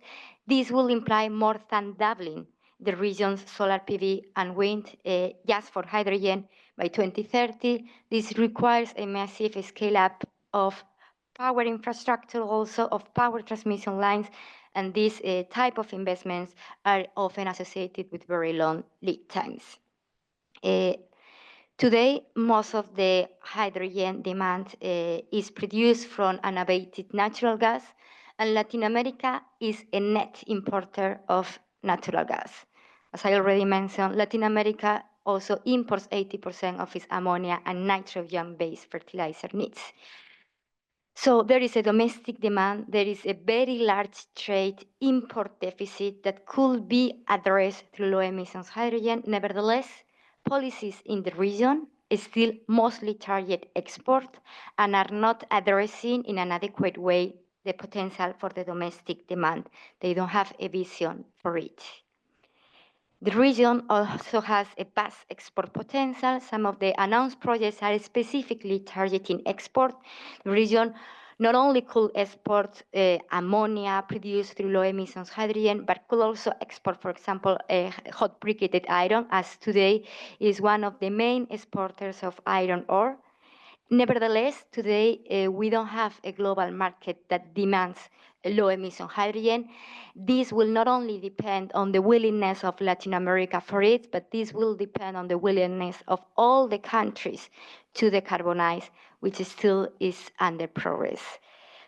This will imply more than doubling the region's solar PV and wind just for hydrogen by 2030. This requires a massive scale-up of power infrastructure, also of power transmission lines, and these type of investments are often associated with very long lead times. Today, most of the hydrogen demand is produced from unabated natural gas, and Latin America is a net importer of natural gas. As I already mentioned, Latin America also imports 80% of its ammonia and nitrogen-based fertilizer needs. So there is a domestic demand, there is a very large trade import deficit that could be addressed through low emissions hydrogen. Nevertheless, policies in the region still mostly target export and are not addressing in an adequate way the potential for the domestic demand. They don't have a vision for it. The region also has a vast export potential. Some of the announced projects are specifically targeting export. The region not only could export ammonia produced through low emissions hydrogen, but could also export, for example, hot briquetted iron, as today is one of the main exporters of iron ore. Nevertheless, today we don't have a global market that demands low emission hydrogen. This will not only depend on the willingness of Latin America for it, but this will depend on the willingness of all the countries to decarbonize, which still is under progress.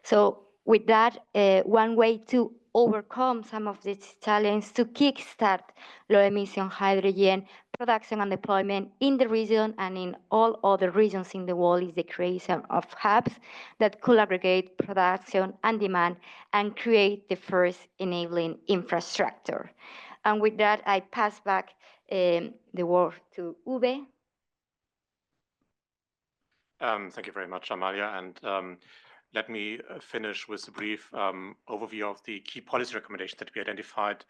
So with that, one way to overcome some of these challenges to kickstart low emission hydrogen production and deployment in the region and in all other regions in the world is the creation of hubs that could aggregate production and demand and create the first enabling infrastructure. And with that, I pass back the word to Uwe. Thank you very much, Amalia. And let me finish with a brief overview of the key policy recommendations that we identified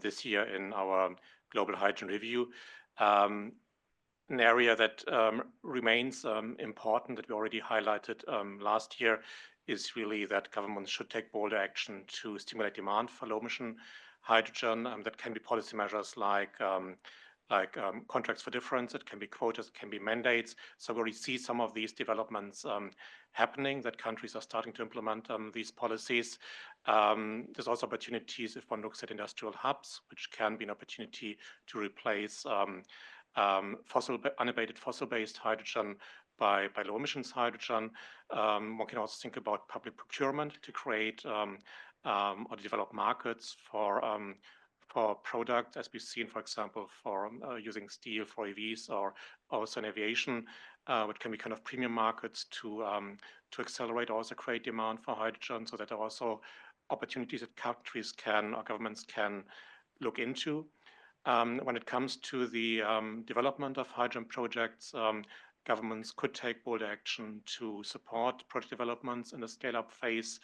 this year in our Global Hydrogen Review. An area that remains important that we already highlighted last year is really that governments should take bolder action to stimulate demand for low-emission hydrogen. That can be policy measures like contracts for difference, it can be quotas, it can be mandates. So we already see some of these developments happening, that countries are starting to implement these policies. There's also opportunities if one looks at industrial hubs, which can be an opportunity to replace unabated fossil-based hydrogen by low emissions hydrogen. One can also think about public procurement to create or develop markets for products, as we've seen, for example, for using steel for EVs or also in aviation, which can be kind of premium markets to accelerate, also create demand for hydrogen. So that are also opportunities that countries can or governments can look into. When it comes to the development of hydrogen projects, governments could take bold action to support project developments in the scale-up phase.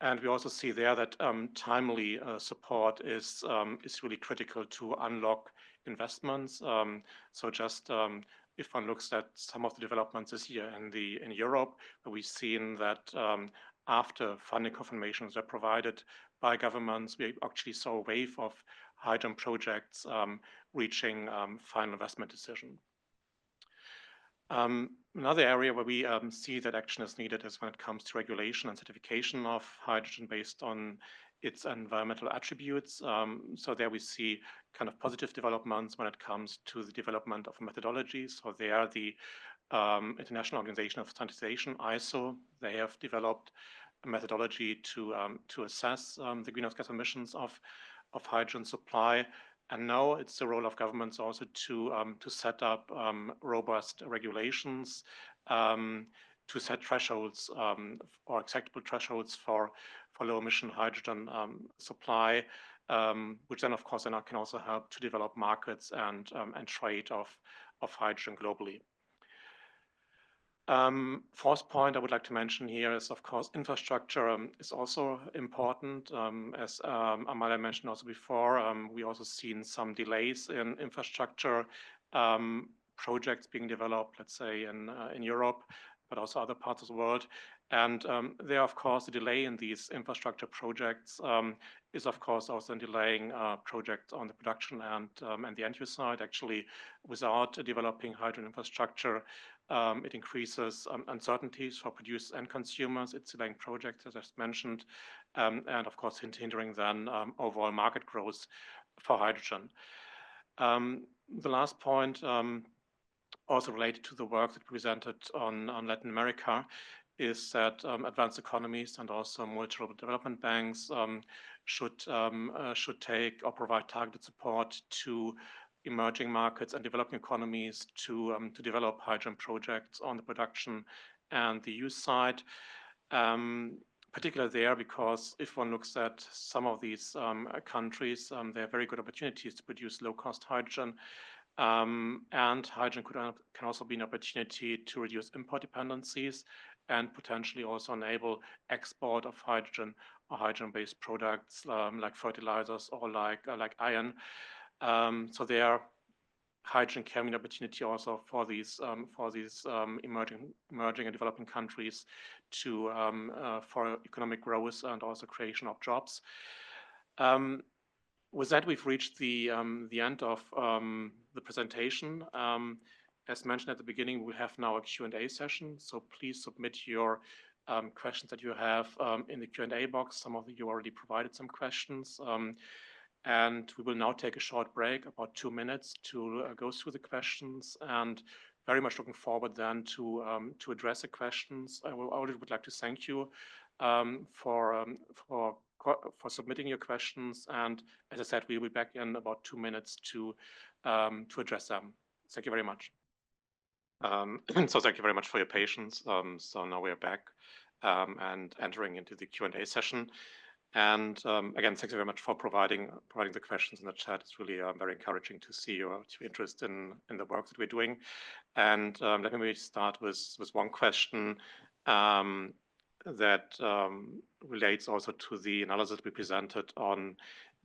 And we also see there that timely support is really critical to unlock investments. So just if one looks at some of the developments this year in Europe, we've seen that after funding confirmations are provided by governments, we actually saw a wave of hydrogen projects reaching final investment decision. Another area where we see that action is needed is when it comes to regulation and certification of hydrogen based on its environmental attributes. So there we see kind of positive developments when it comes to the development of methodologies. So there the International Organization of Standardization, ISO, they have developed a methodology to assess the greenhouse gas emissions of hydrogen supply. And now it's the role of governments also to set up robust regulations, to set thresholds or acceptable thresholds for low emission hydrogen supply, which then of course can also help to develop markets and trade of hydrogen globally. Fourth point I would like to mention here is, of course, infrastructure is also important. As Amalia mentioned also before, we also seen some delays in infrastructure projects being developed, let's say in Europe, but also other parts of the world. And there, of course, the delay in these infrastructure projects is, of course, also delaying projects on the production and the end use side. Actually, without developing hydrogen infrastructure, it increases uncertainties for producers and consumers. It's delaying projects, as I just mentioned, and of course, hindering then overall market growth for hydrogen. The last point also related to the work that we presented on Latin America, is that advanced economies and also multilateral development banks should take or provide targeted support to emerging markets and developing economies to develop hydrogen projects on the production and the use side. Particularly there, because if one looks at some of these countries, they have very good opportunities to produce low-cost hydrogen. And hydrogen can also be an opportunity to reduce import dependencies and potentially also enable export of hydrogen or hydrogen-based products like fertilizers or like iron. So there, hydrogen can be an opportunity also for these emerging and developing countries to for economic growth and also creation of jobs. With that, we've reached the end of the presentation. As mentioned at the beginning, we have now a Q&A session, so please submit your questions that you have in the Q&A box. Some of you already provided some questions. And we will now take a short break, about 2 minutes, to go through the questions, and very much looking forward then to address the questions. I already would like to thank you for submitting your questions, and as I said, we'll be back in about 2 minutes to address them. Thank you very much. So thank you very much for your patience. So now we are back and entering into the Q&A session. And again, thank you very much for providing the questions in the chat. It's really very encouraging to see your interest in the work that we're doing. And let me start with one question that relates also to the analysis we presented on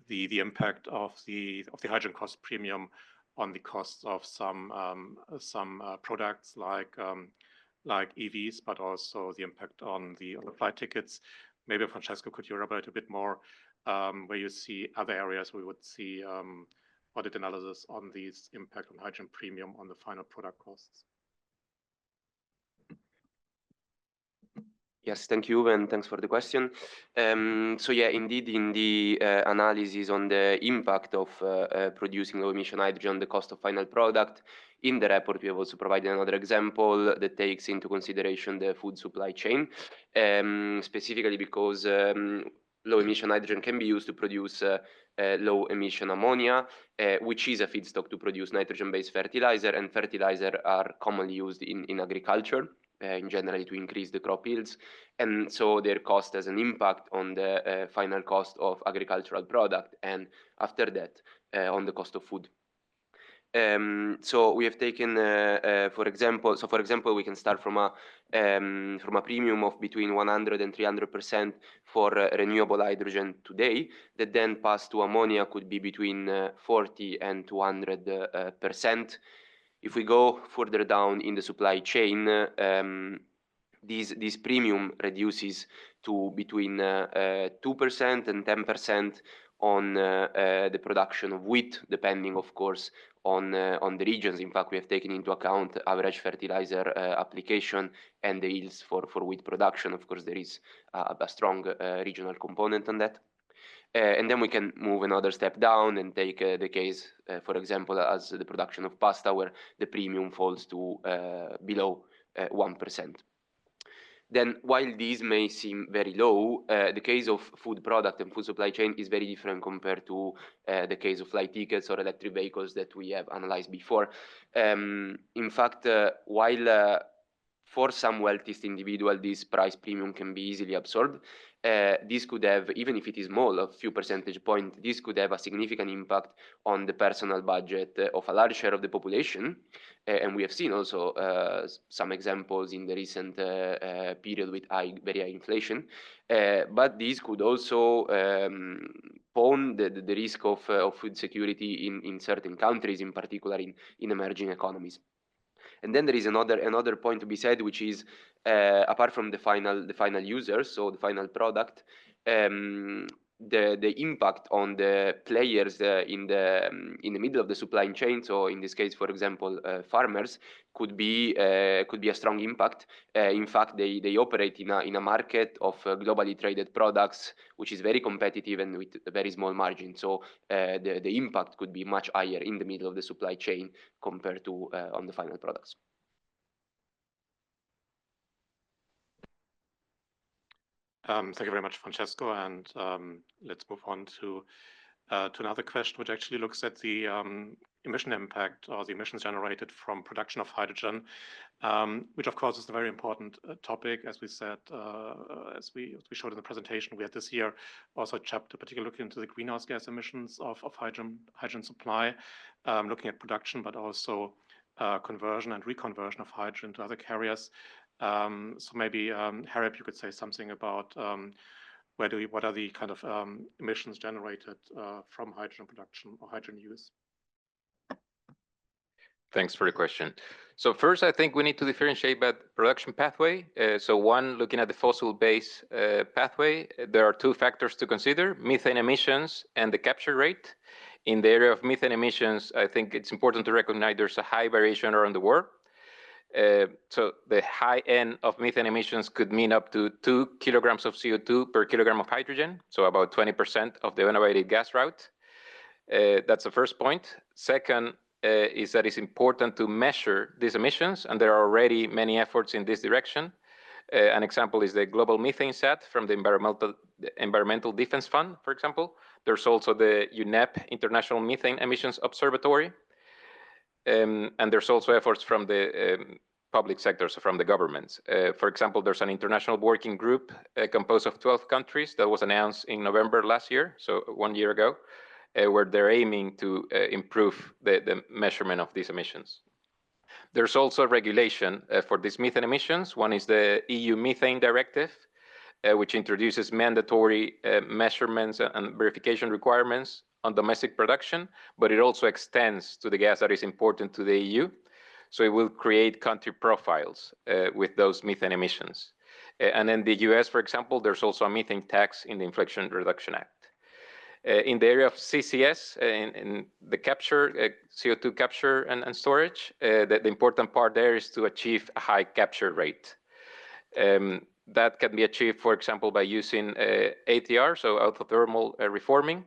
the impact of the hydrogen cost premium on the costs of some products like EVs, but also the impact on the flight tickets. Maybe Francesco, could you elaborate a bit more where you see other areas we would see audit analysis on these impact on hydrogen premium on the final product costs? Yes, thank you, and thanks for the question. So yeah, indeed, in the analysis on the impact of producing low-emission hydrogen on the cost of final product, in the report, we have also provided another example that takes into consideration the food supply chain, specifically because low-emission hydrogen can be used to produce low-emission ammonia, which is a feedstock to produce nitrogen-based fertilizer, and fertilizer are commonly used in agriculture, in general to increase the crop yields, and so their cost has an impact on the final cost of agricultural product, and after that on the cost of food. So we have taken, for example, we can start from a premium of between 100 and 300% for renewable hydrogen today, that then pass to ammonia could be between 40 and 200%. If we go further down in the supply chain, this premium reduces to between 2% and 10% on the production of wheat, depending, of course, on the regions. In fact, we have taken into account average fertilizer application and the yields for wheat production. Of course, there is a strong regional component on that. And then we can move another step down and take the case, for example, as the production of pasta, where the premium falls to below 1%. Then, while these may seem very low, the case of food product and food supply chain is very different compared to the case of flight tickets or electric vehicles that we have analyzed before. In fact, while for some wealthiest individual, this price premium can be easily absorbed, this could have, even if it is small, a few percentage points, this could have a significant impact on the personal budget of a large share of the population. And we have seen also some examples in the recent period with very high inflation. But these could also pose the risk of food security in certain countries, in particular in emerging economies. And then there is another point to be said, which is apart from the final user, so the final product, the impact on the players in the middle of the supply chain, so in this case, for example, farmers, could be a strong impact. In fact, they operate in a market of globally traded products, which is very competitive and with a very small margin. So the impact could be much higher in the middle of the supply chain compared to on the final products. Thank you very much, Francesco. And let's move on to another question, which actually looks at the emission impact or the emissions generated from production of hydrogen, which of course is a very important topic. As we said, as we showed in the presentation, we had this year also a chapter particularly looking into the greenhouse gas emissions of hydrogen supply, looking at production, but also conversion and reconversion of hydrogen to other carriers. So maybe Harib, you could say something about what are the kind of emissions generated from hydrogen production or hydrogen use? Thanks for the question. So first, I think we need to differentiate by production pathway. So one, looking at the fossil-based pathway, there are two factors to consider: methane emissions and the capture rate. In the area of methane emissions, I think it's important to recognize there's a high variation around the world. So the high end of methane emissions could mean up to 2 kilograms of CO2 per kilogram of hydrogen, so about 20% of the unabated gas route. That's the first point. Second is that it's important to measure these emissions, and there are already many efforts in this direction. An example is the Global Methane Sat from the Environmental Defense Fund, for example. There's also the UNEP International Methane Emissions Observatory. And there's also efforts from the public sector, so from the governments. For example, there's an international working group composed of 12 countries that was announced in November last year, so 1 year ago, where they're aiming to improve the measurement of these emissions. There's also regulation for these methane emissions. One is the EU Methane Directive, which introduces mandatory measurements and verification requirements on domestic production, but it also extends to the gas that is important to the EU. So it will create country profiles with those methane emissions. And in the US, for example, there's also a methane tax in the Inflation Reduction Act. In the area of CCS, in the capture, CO2 capture and storage, the important part there is to achieve a high capture rate. That can be achieved, for example, by using ATR, so autothermal reforming,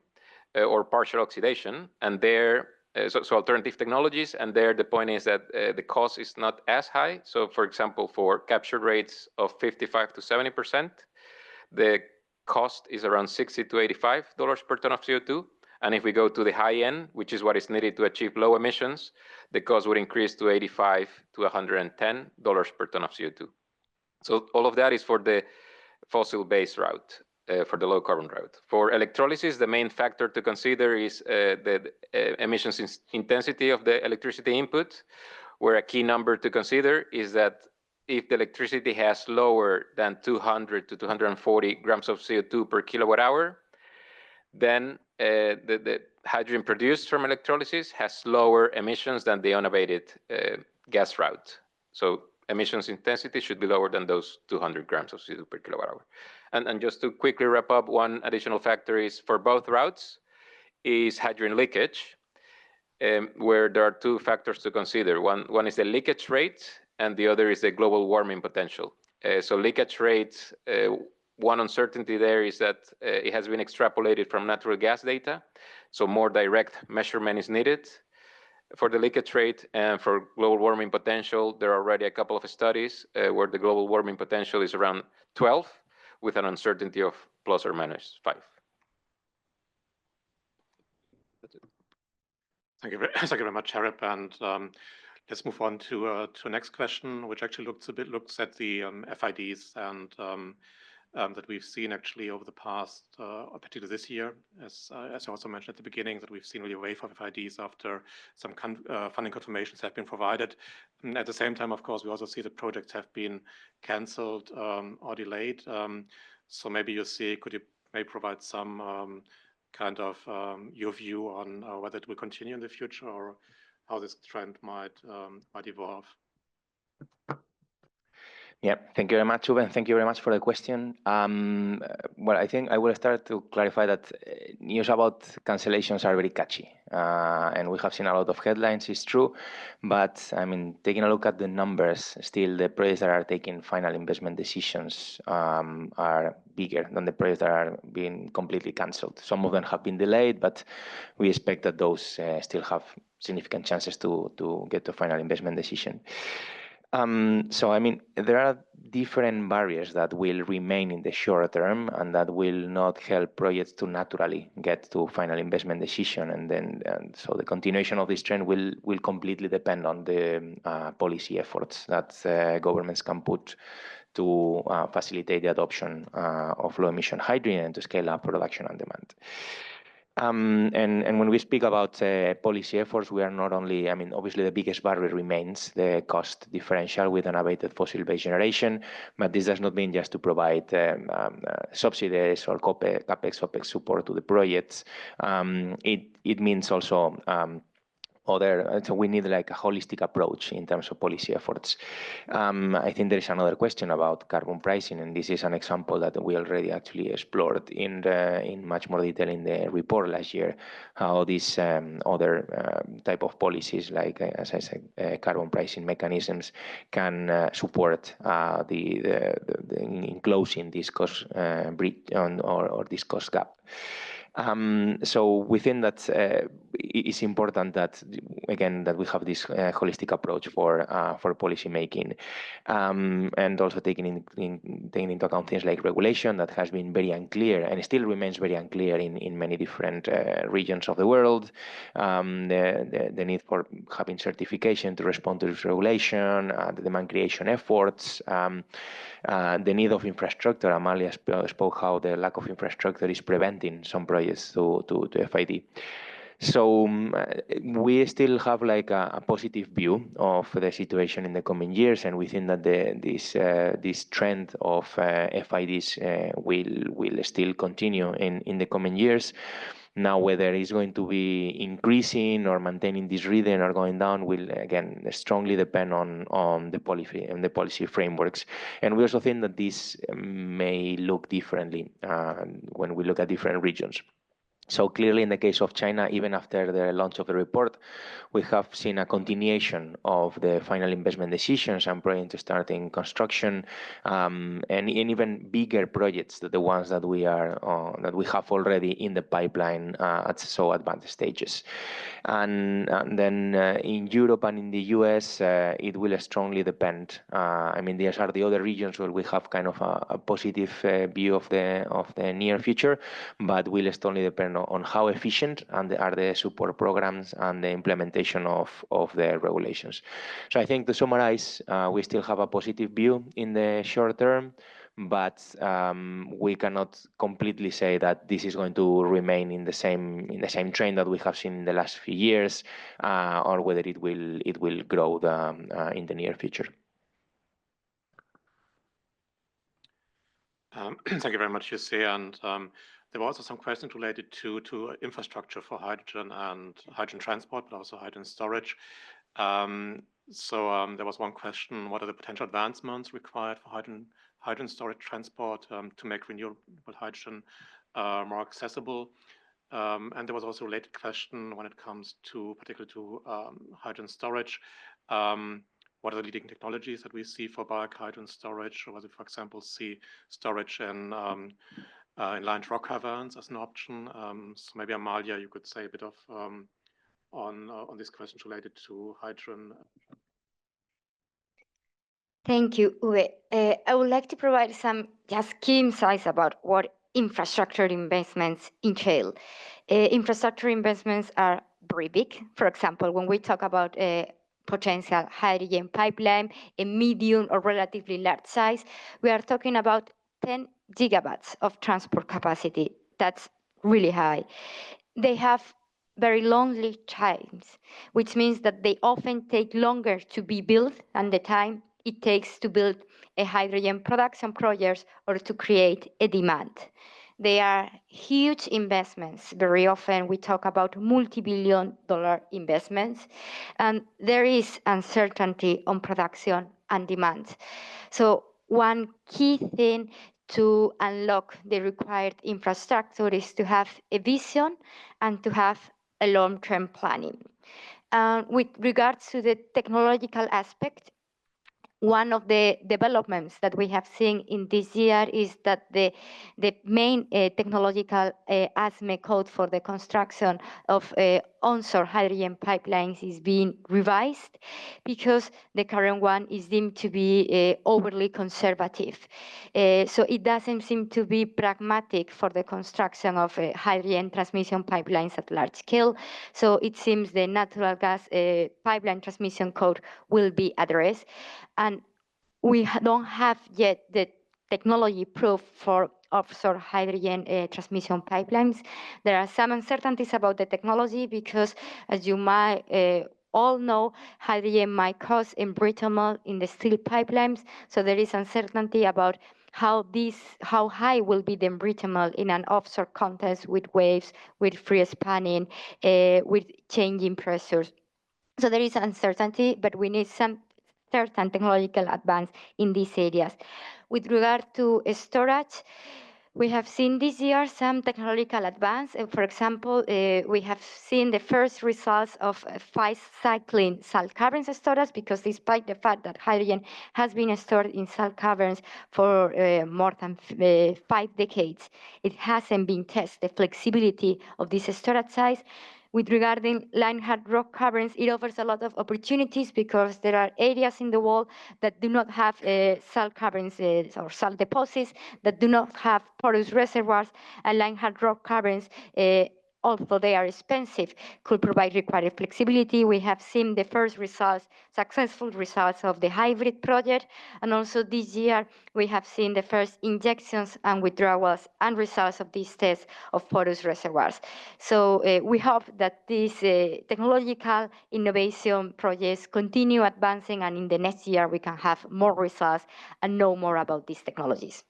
or partial oxidation, and there, so alternative technologies, and there the point is that the cost is not as high. So for example, for capture rates of 55 to 70%, the cost is around $60 to $85 per ton of CO2. And if we go to the high end, which is what is needed to achieve low emissions, the cost would increase to $85 to $110 per ton of CO2. So all of that is for the fossil-based route. For the low carbon route. For electrolysis, the main factor to consider is the emissions intensity of the electricity input, where a key number to consider is that if the electricity has lower than 200 to 240 grams of CO2 per kilowatt hour, then the hydrogen produced from electrolysis has lower emissions than the unabated gas route. So emissions intensity should be lower than those 200 grams of CO2 per kilowatt hour. And just to quickly wrap up, one additional factor is for both routes is hydrogen leakage, where there are two factors to consider. One is the leakage rate, and the other is the global warming potential. So leakage rates, one uncertainty there is that it has been extrapolated from natural gas data, so more direct measurement is needed for the leakage rate. And for global warming potential, there are already a couple of studies where the global warming potential is around 12, with an uncertainty of plus or minus 5. That's it. Thank you very much, Harib. And let's move on to the next question, which actually looks at the FIDs and that we've seen actually over the past, particularly this year, as I also mentioned at the beginning, that we've seen really a wave of FIDs after some funding confirmations have been provided. And at the same time, of course, we also see that projects have been cancelled or delayed. So maybe could you maybe provide some kind of your view on whether it will continue in the future or how this trend might evolve? Yeah, thank you very much, Uwe, and thank you very much for the question. Well, I think I will start to clarify that news about cancellations are very catchy, and we have seen a lot of headlines, it's true, but I mean, taking a look at the numbers, still the projects that are taking final investment decisions are bigger than the projects that are being completely cancelled. Some of them have been delayed, but we expect that those still have significant chances to get to a final investment decision. So, I mean, there are different barriers that will remain in the short term and that will not help projects to naturally get to final investment decision. And so the continuation of this trend will completely depend on the policy efforts that governments can put to facilitate the adoption of low emission hydrogen and to scale up production and demand. And when we speak about policy efforts, we are not only, I mean, obviously the biggest barrier remains the cost differential with unabated fossil-based generation, but this does not mean just to provide subsidies or CAPEX, OPEX support to the projects. It means also so we need like a holistic approach in terms of policy efforts. I think there is another question about carbon pricing, and this is an example that we already actually explored in much more detail in the report last year, how these other type of policies, like as I said, carbon pricing mechanisms, can support in closing this cost bridge or this cost gap. So within that, it's important that, again, that we have this holistic approach for policy making, and also taking into account things like regulation that has been very unclear and still remains very unclear in many different regions of the world. The need for having certification to respond to this regulation, the demand creation efforts, the need of infrastructure. Amalia spoke how the lack of infrastructure is preventing some projects to FID. So we still have like a positive view of the situation in the coming years, and we think that this trend of FIDs will still continue in the coming years. Now, whether it's going to be increasing or maintaining this rhythm or going down will, again, strongly depend on the policy and the policy frameworks. And we also think that this may look differently when we look at different regions. So clearly, in the case of China, even after the launch of the report, we have seen a continuation of the final investment decisions and projects starting construction, and even bigger projects than the ones that we have already in the pipeline at so advanced stages. And then in Europe and in the US, it will strongly depend. I mean, these are the other regions where we have kind of a positive view of the near future, but will strongly depend on how efficient are the support programs and the implementation of the regulations. So I think to summarize, we still have a positive view in the short term, but we cannot completely say that this is going to remain in the same trend that we have seen in the last few years, or whether it will grow in the near future. Thank you very much, Jose. And there were also some questions related to infrastructure for hydrogen and hydrogen transport, but also hydrogen storage. So there was one question: what are the potential advancements required for hydrogen storage transport to make renewable hydrogen more accessible? And there was also a related question when it comes to, particularly to hydrogen storage. What are the leading technologies that we see for bulk hydrogen storage, or whether, for example, see storage in lined rock caverns as an option? So maybe Amalia, you could say a bit of on this question related to hydrogen. Thank you, Uwe. I would like to provide some just key insights about what infrastructure investments entail. Infrastructure investments are very big. For example, when we talk about a potential hydrogen pipeline, a medium or relatively large size, we are talking about 10 gigawatts of transport capacity. That's really high. They have very long lead times, which means that they often take longer to be built than the time it takes to build a hydrogen production project or to create a demand. They are huge investments. Very often we talk about multi-billion-dollar investments, and there is uncertainty on production and demand. So one key thing to unlock the required infrastructure is to have a vision and to have a long-term planning. With regards to the technological aspect, one of the developments that we have seen in this year is that the main technological ASME code for the construction of onshore hydrogen pipelines is being revised because the current one is deemed to be overly conservative. So it doesn't seem to be pragmatic for the construction of hydrogen transmission pipelines at large scale. So it seems the natural gas pipeline transmission code will be addressed. And we don't have yet the technology proof for offshore hydrogen transmission pipelines. There are some uncertainties about the technology because, as you might all know, hydrogen might cause embrittlement in the steel pipelines. So there is uncertainty about how high will be the embrittlement in an offshore context with waves, with free spanning, with changing pressures. So there is uncertainty, but we need some certain technological advance in these areas. With regard to storage, we have seen this year some technological advance. For example, we have seen the first results of fast cycling salt caverns storage, because despite the fact that hydrogen has been stored in salt caverns for more than 5 decades, it hasn't been tested, the flexibility of this storage size. With regarding line-hard rock caverns, it offers a lot of opportunities because there are areas in the world that do not have salt caverns or salt deposits, that do not have porous reservoirs, and line-hard rock caverns, although they are expensive, could provide required flexibility. We have seen the first results, successful results of the hybrid project, and also this year we have seen the first injections and withdrawals and results of these tests of porous reservoirs. So we hope that these technological innovation projects continue advancing, and in the next year we can have more results and know more about these technologies.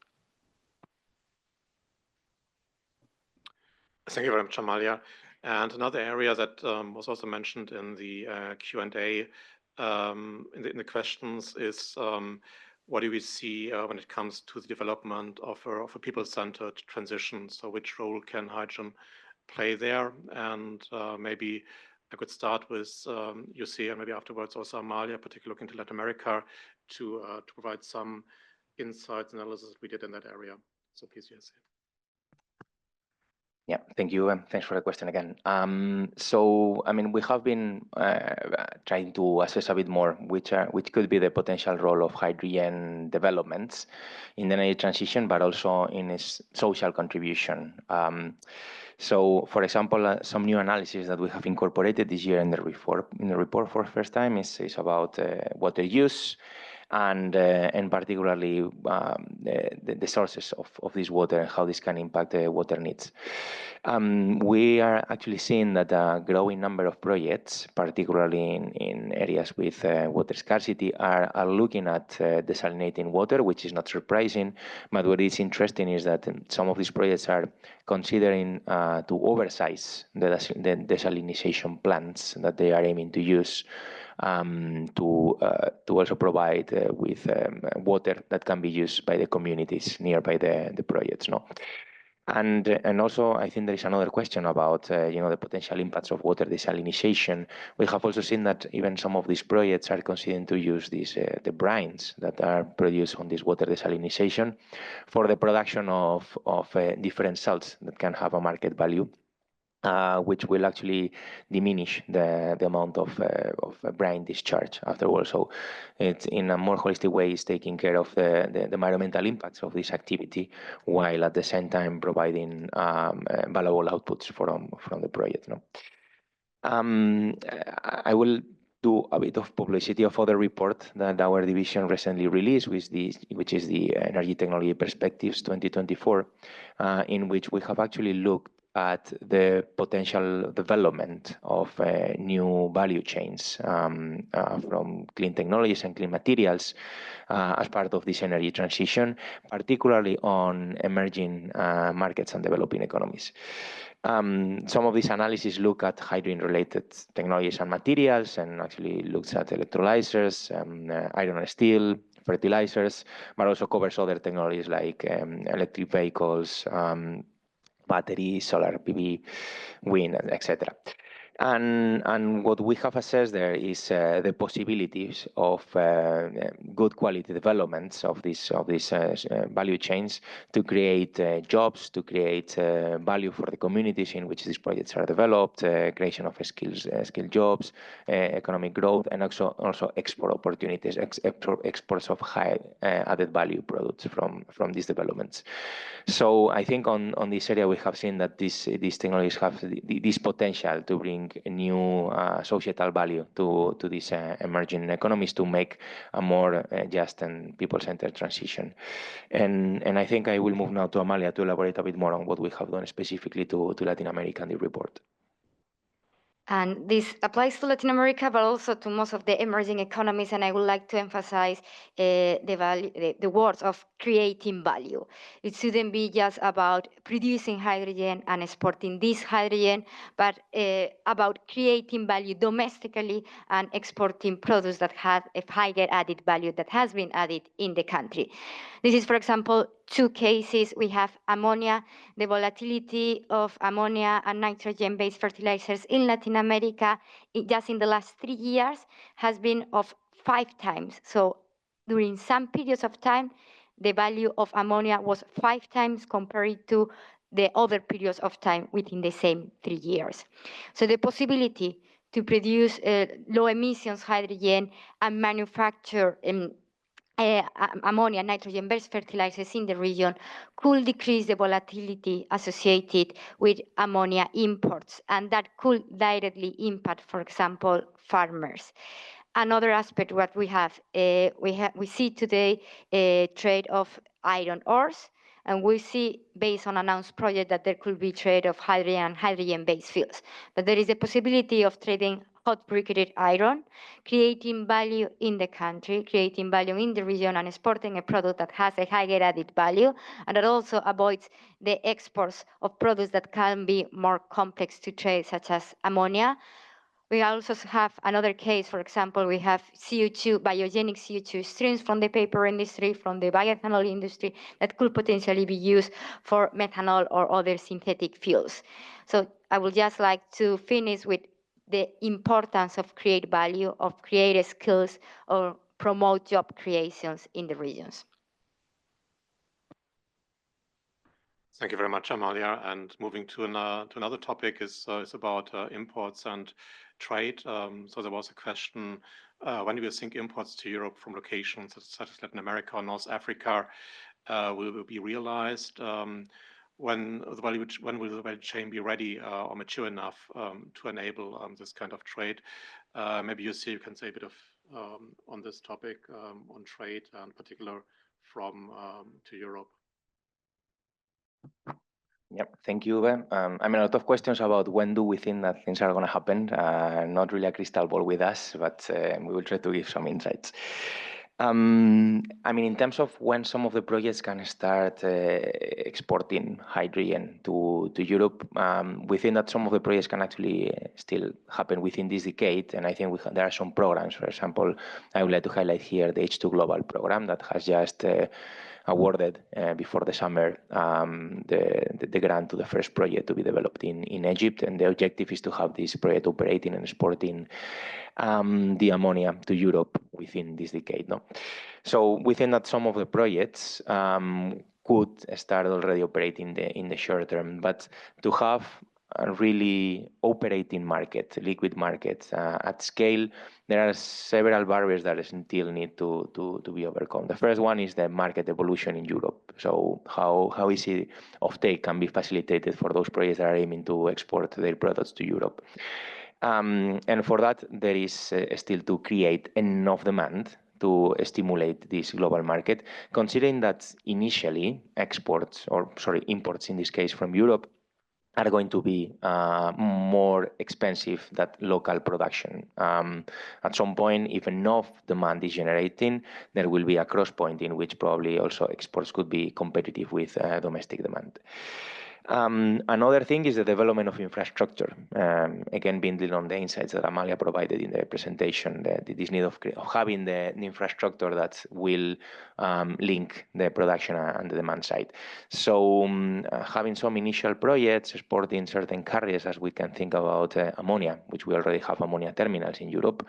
Thank you very much, Amalia. And another area that was also mentioned in the Q&A in the questions is what do we see when it comes to the development of a people-centered transition? So which role can hydrogen play there? And maybe I could start with José, and maybe afterwards also Amalia, particularly looking to Latin America, to provide some insights and analysis we did in that area. So please, José. Yeah, thank you. Thanks for the question again. So, I mean, we have been trying to assess a bit more which could be the potential role of hydrogen developments in the energy transition, but also in its social contribution. So, for example, some new analysis that we have incorporated this year in the report for the first time is about water use, and particularly the sources of this water and how this can impact the water needs. We are actually seeing that a growing number of projects, particularly in areas with water scarcity, are looking at desalinating water, which is not surprising. But what is interesting is that some of these projects are considering to oversize the desalination plants that they are aiming to use to also provide with water that can be used by the communities nearby the projects. No? And also, I think there is another question about the potential impacts of water desalination. We have also seen that even some of these projects are considering to use these the brines that are produced on this water desalination for the production of different salts that can have a market value. Which will actually diminish the amount of brine discharge afterwards. So it's in a more holistic way, it's taking care of the environmental impacts of this activity, while at the same time providing valuable outputs from the project. No? I will do a bit of publicity of other report that our division recently released, which is the Energy Technology Perspectives 2024, in which we have actually looked at the potential development of new value chains from clean technologies and clean materials as part of this energy transition, particularly on emerging markets and developing economies. Some of these analyses look at hydrogen-related technologies and materials, and actually looks at electrolyzers, iron and steel, fertilizers, but also covers other technologies like electric vehicles, batteries, solar PV, wind, etc. And what we have assessed there is the possibilities of good quality developments of these value chains to create jobs, to create value for the communities in which these projects are developed, creation of skilled jobs, economic growth, and also export opportunities, exports of high added value products from these developments. So I think on this area we have seen that these technologies have this potential to bring new societal value to these emerging economies to make a more just and people-centered transition. And I think I will move now to Amalia to elaborate a bit more on what we have done specifically to Latin America in the report. And this applies to Latin America, but also to most of the emerging economies. And I would like to emphasize the words of creating value. It shouldn't be just about producing hydrogen and exporting this hydrogen, but about creating value domestically and exporting products that have a higher added value that has been added in the country. This is, for example, two cases. We have ammonia. The volatility of ammonia and nitrogen-based fertilizers in Latin America, just in the last 3 years, has been of 5 times. So during some periods of time, the value of ammonia was 5 times compared to the other periods of time within the same 3 years. So the possibility to produce low emissions hydrogen and manufacture ammonia, nitrogen-based fertilizers in the region could decrease the volatility associated with ammonia imports, and that could directly impact, for example, farmers. Another aspect what we see today a trade of iron ores, and we see based on announced project that there could be trade of hydrogen and hydrogen-based fuels. But there is a possibility of trading hot briquetted iron, creating value in the country, creating value in the region, and exporting a product that has a higher added value, and that also avoids the exports of products that can be more complex to trade, such as ammonia. We also have another case, for example, we have CO2, biogenic CO2 streams from the paper industry, from the bioethanol industry, that could potentially be used for methanol or other synthetic fuels. So I would just like to finish with the importance of create value, of create skills, or promote job creations in the regions. Thank you very much, Amalia. And moving to another topic is about imports and trade. So there was a question, when do you think imports to Europe from locations such as Latin America or North Africa will be realized? When will the value chain be ready or mature enough to enable this kind of trade? Maybe you can say a bit of on this topic on trade, in particular from to Europe. Yep, thank you, Uwe. I mean, a lot of questions about when do we think that things are going to happen. Not really a crystal ball with us, but we will try to give some insights. I mean, in terms of when some of the projects can start exporting hydrogen to Europe, we think that some of the projects can actually still happen within this decade. And I think there are some programs. For example, I would like to highlight here the H2 Global program that has just awarded before the summer the grant to the first project to be developed in Egypt. And the objective is to have this project operating and exporting the ammonia to Europe within this decade. No? So we think that some of the projects could start already operating in the short term, but to have a really operating market, liquid market at scale, there are several barriers that still need to be overcome. The first one is the market evolution in Europe. So how easy offtake can be facilitated for those projects that are aiming to export their products to Europe. And for that, there is still to create enough demand to stimulate this global market, considering that initially imports in this case from Europe are going to be more expensive than local production. At some point, if enough demand is generating, there will be a cross point in which probably also exports could be competitive with domestic demand. Another thing is the development of infrastructure. Again, building on the insights that Amalia provided in the presentation, this need of having the infrastructure that will link the production and the demand side. So having some initial projects exporting certain carriers, as we can think about ammonia, which we already have ammonia terminals in Europe,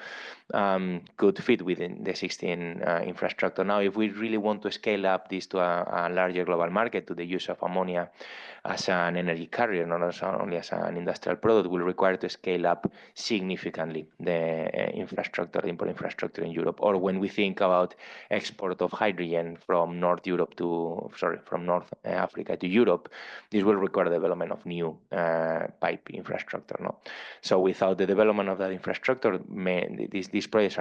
could fit within the existing infrastructure. Now, if we really want to scale up this to a larger global market, to the use of ammonia as an energy carrier, not only as an industrial product, will require to scale up significantly the infrastructure, the import infrastructure in Europe. Or when we think about export of hydrogen from North Africa to Europe, this will require the development of new pipe infrastructure. No? So without the development of that infrastructure, these projects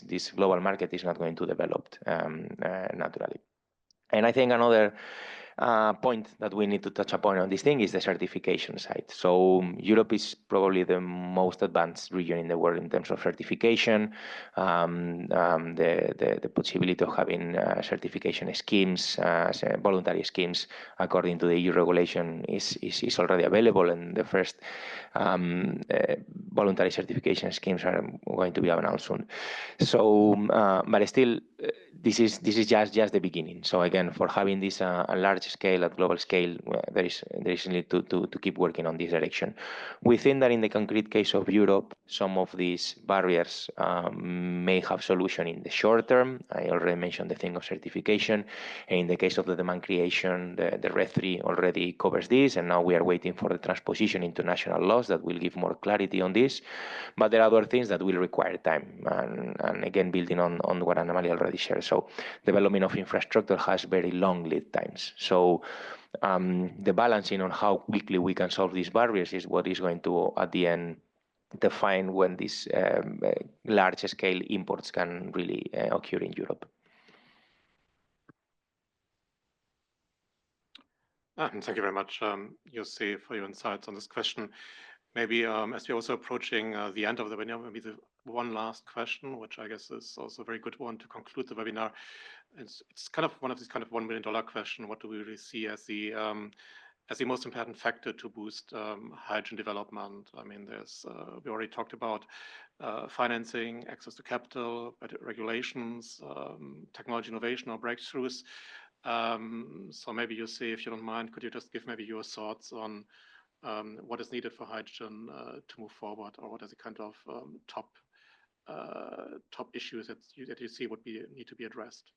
this global market is not going to develop naturally. And I think another point that we need to touch upon on this thing is the certification side. So Europe is probably the most advanced region in the world in terms of certification. The possibility of having certification schemes, voluntary schemes, according to the EU regulation, is already available, and the first voluntary certification schemes are going to be announced soon. So, but still, this is just the beginning. So again, for having this a large scale, at global scale, there is need to keep working on this direction. We think that in the concrete case of Europe, some of these barriers may have solution in the short term. I already mentioned the thing of certification. And in the case of the demand creation, the RED III already covers this, and now we are waiting for the transposition into national laws that will give more clarity on this. But there are other things that will require time, and again, building on what Amalia already shared. So development of infrastructure has very long lead times. So the balancing on how quickly we can solve these barriers is what is going to, at the end, define when these large-scale imports can really occur in Europe. Thank you very much, Jose, for your insights on this question. Maybe as we're also approaching the end of the webinar, maybe the one last question, which I guess is also a very good one to conclude the webinar. It's kind of one of these kind of $1 million question. What do we really see as the most important factor to boost hydrogen development? I mean, we already talked about financing, access to capital, better regulations, technology innovation or breakthroughs. So maybe you say, if you don't mind, could you just give maybe your thoughts on what is needed for hydrogen to move forward, or what are the kind of top issues that you see would need to be addressed?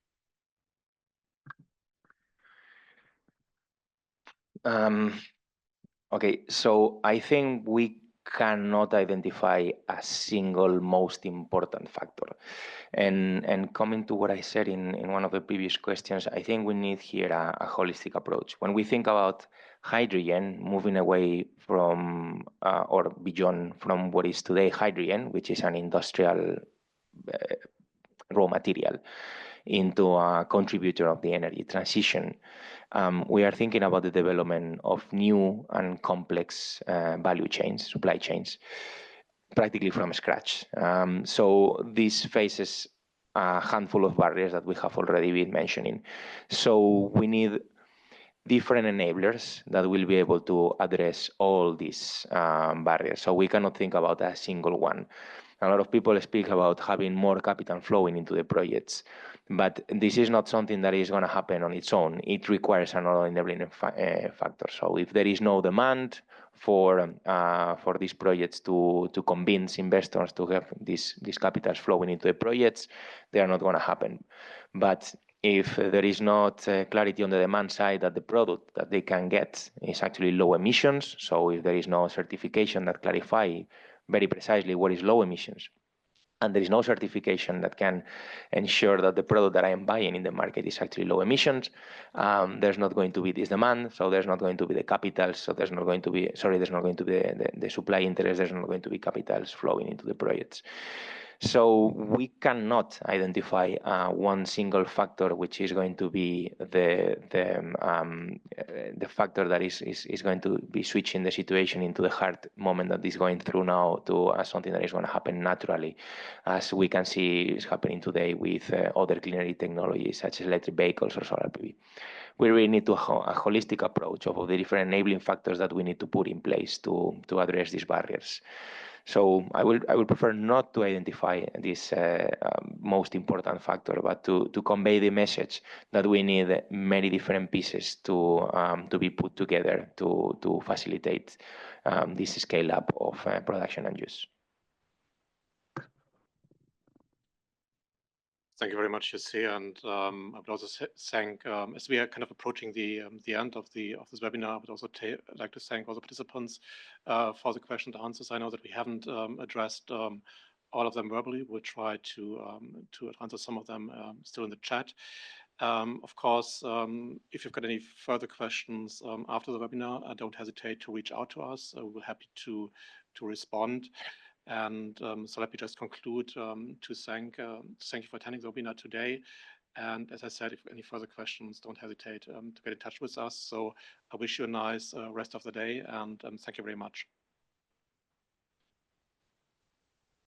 Okay, so I think we cannot identify a single most important factor. And coming to what I said in one of the previous questions, I think we need here a holistic approach. When we think about hydrogen, moving away from or beyond from what is today hydrogen, which is an industrial raw material, into a contributor of the energy transition, we are thinking about the development of new and complex value chains, supply chains, practically from scratch. So this faces a handful of barriers that we have already been mentioning. So we need different enablers that will be able to address all these barriers. So we cannot think about a single one. A lot of people speak about having more capital flowing into the projects, but this is not something that is going to happen on its own. It requires another enabling factor. So if there is no demand for these projects to convince investors to have these capitals flowing into the projects, they are not going to happen. But if there is not clarity on the demand side that the product that they can get is actually low emissions, so if there is no certification that clarify very precisely what is low emissions, and there is no certification that can ensure that the product that I am buying in the market is actually low emissions, there's not going to be this demand, so there's not going to be the capital, so there's not going to be, the supply interest, there's not going to be capitals flowing into the projects. So we cannot identify one single factor which is going to be the factor that is going to be switching the situation into the hard moment that is going through now to something that is going to happen naturally, as we can see is happening today with other clean energy technologies such as electric vehicles or solar PV. We really need to have a holistic approach of the different enabling factors that we need to put in place to address these barriers. So I will prefer not to identify this most important factor, but to convey the message that we need many different pieces to be put together to facilitate this scale up of production and use. Thank you very much, Jose, and I would also thank, as we are kind of approaching the end of this webinar, I would also like to thank all the participants for the questions and answers. I know that we haven't addressed all of them verbally. We'll try to answer some of them still in the chat. Of course, if you've got any further questions after the webinar, don't hesitate to reach out to us. We're happy to respond. And so let me just conclude to thank you for attending the webinar today. And as I said, if any further questions, don't hesitate to get in touch with us. So I wish you a nice rest of the day, and thank you very much.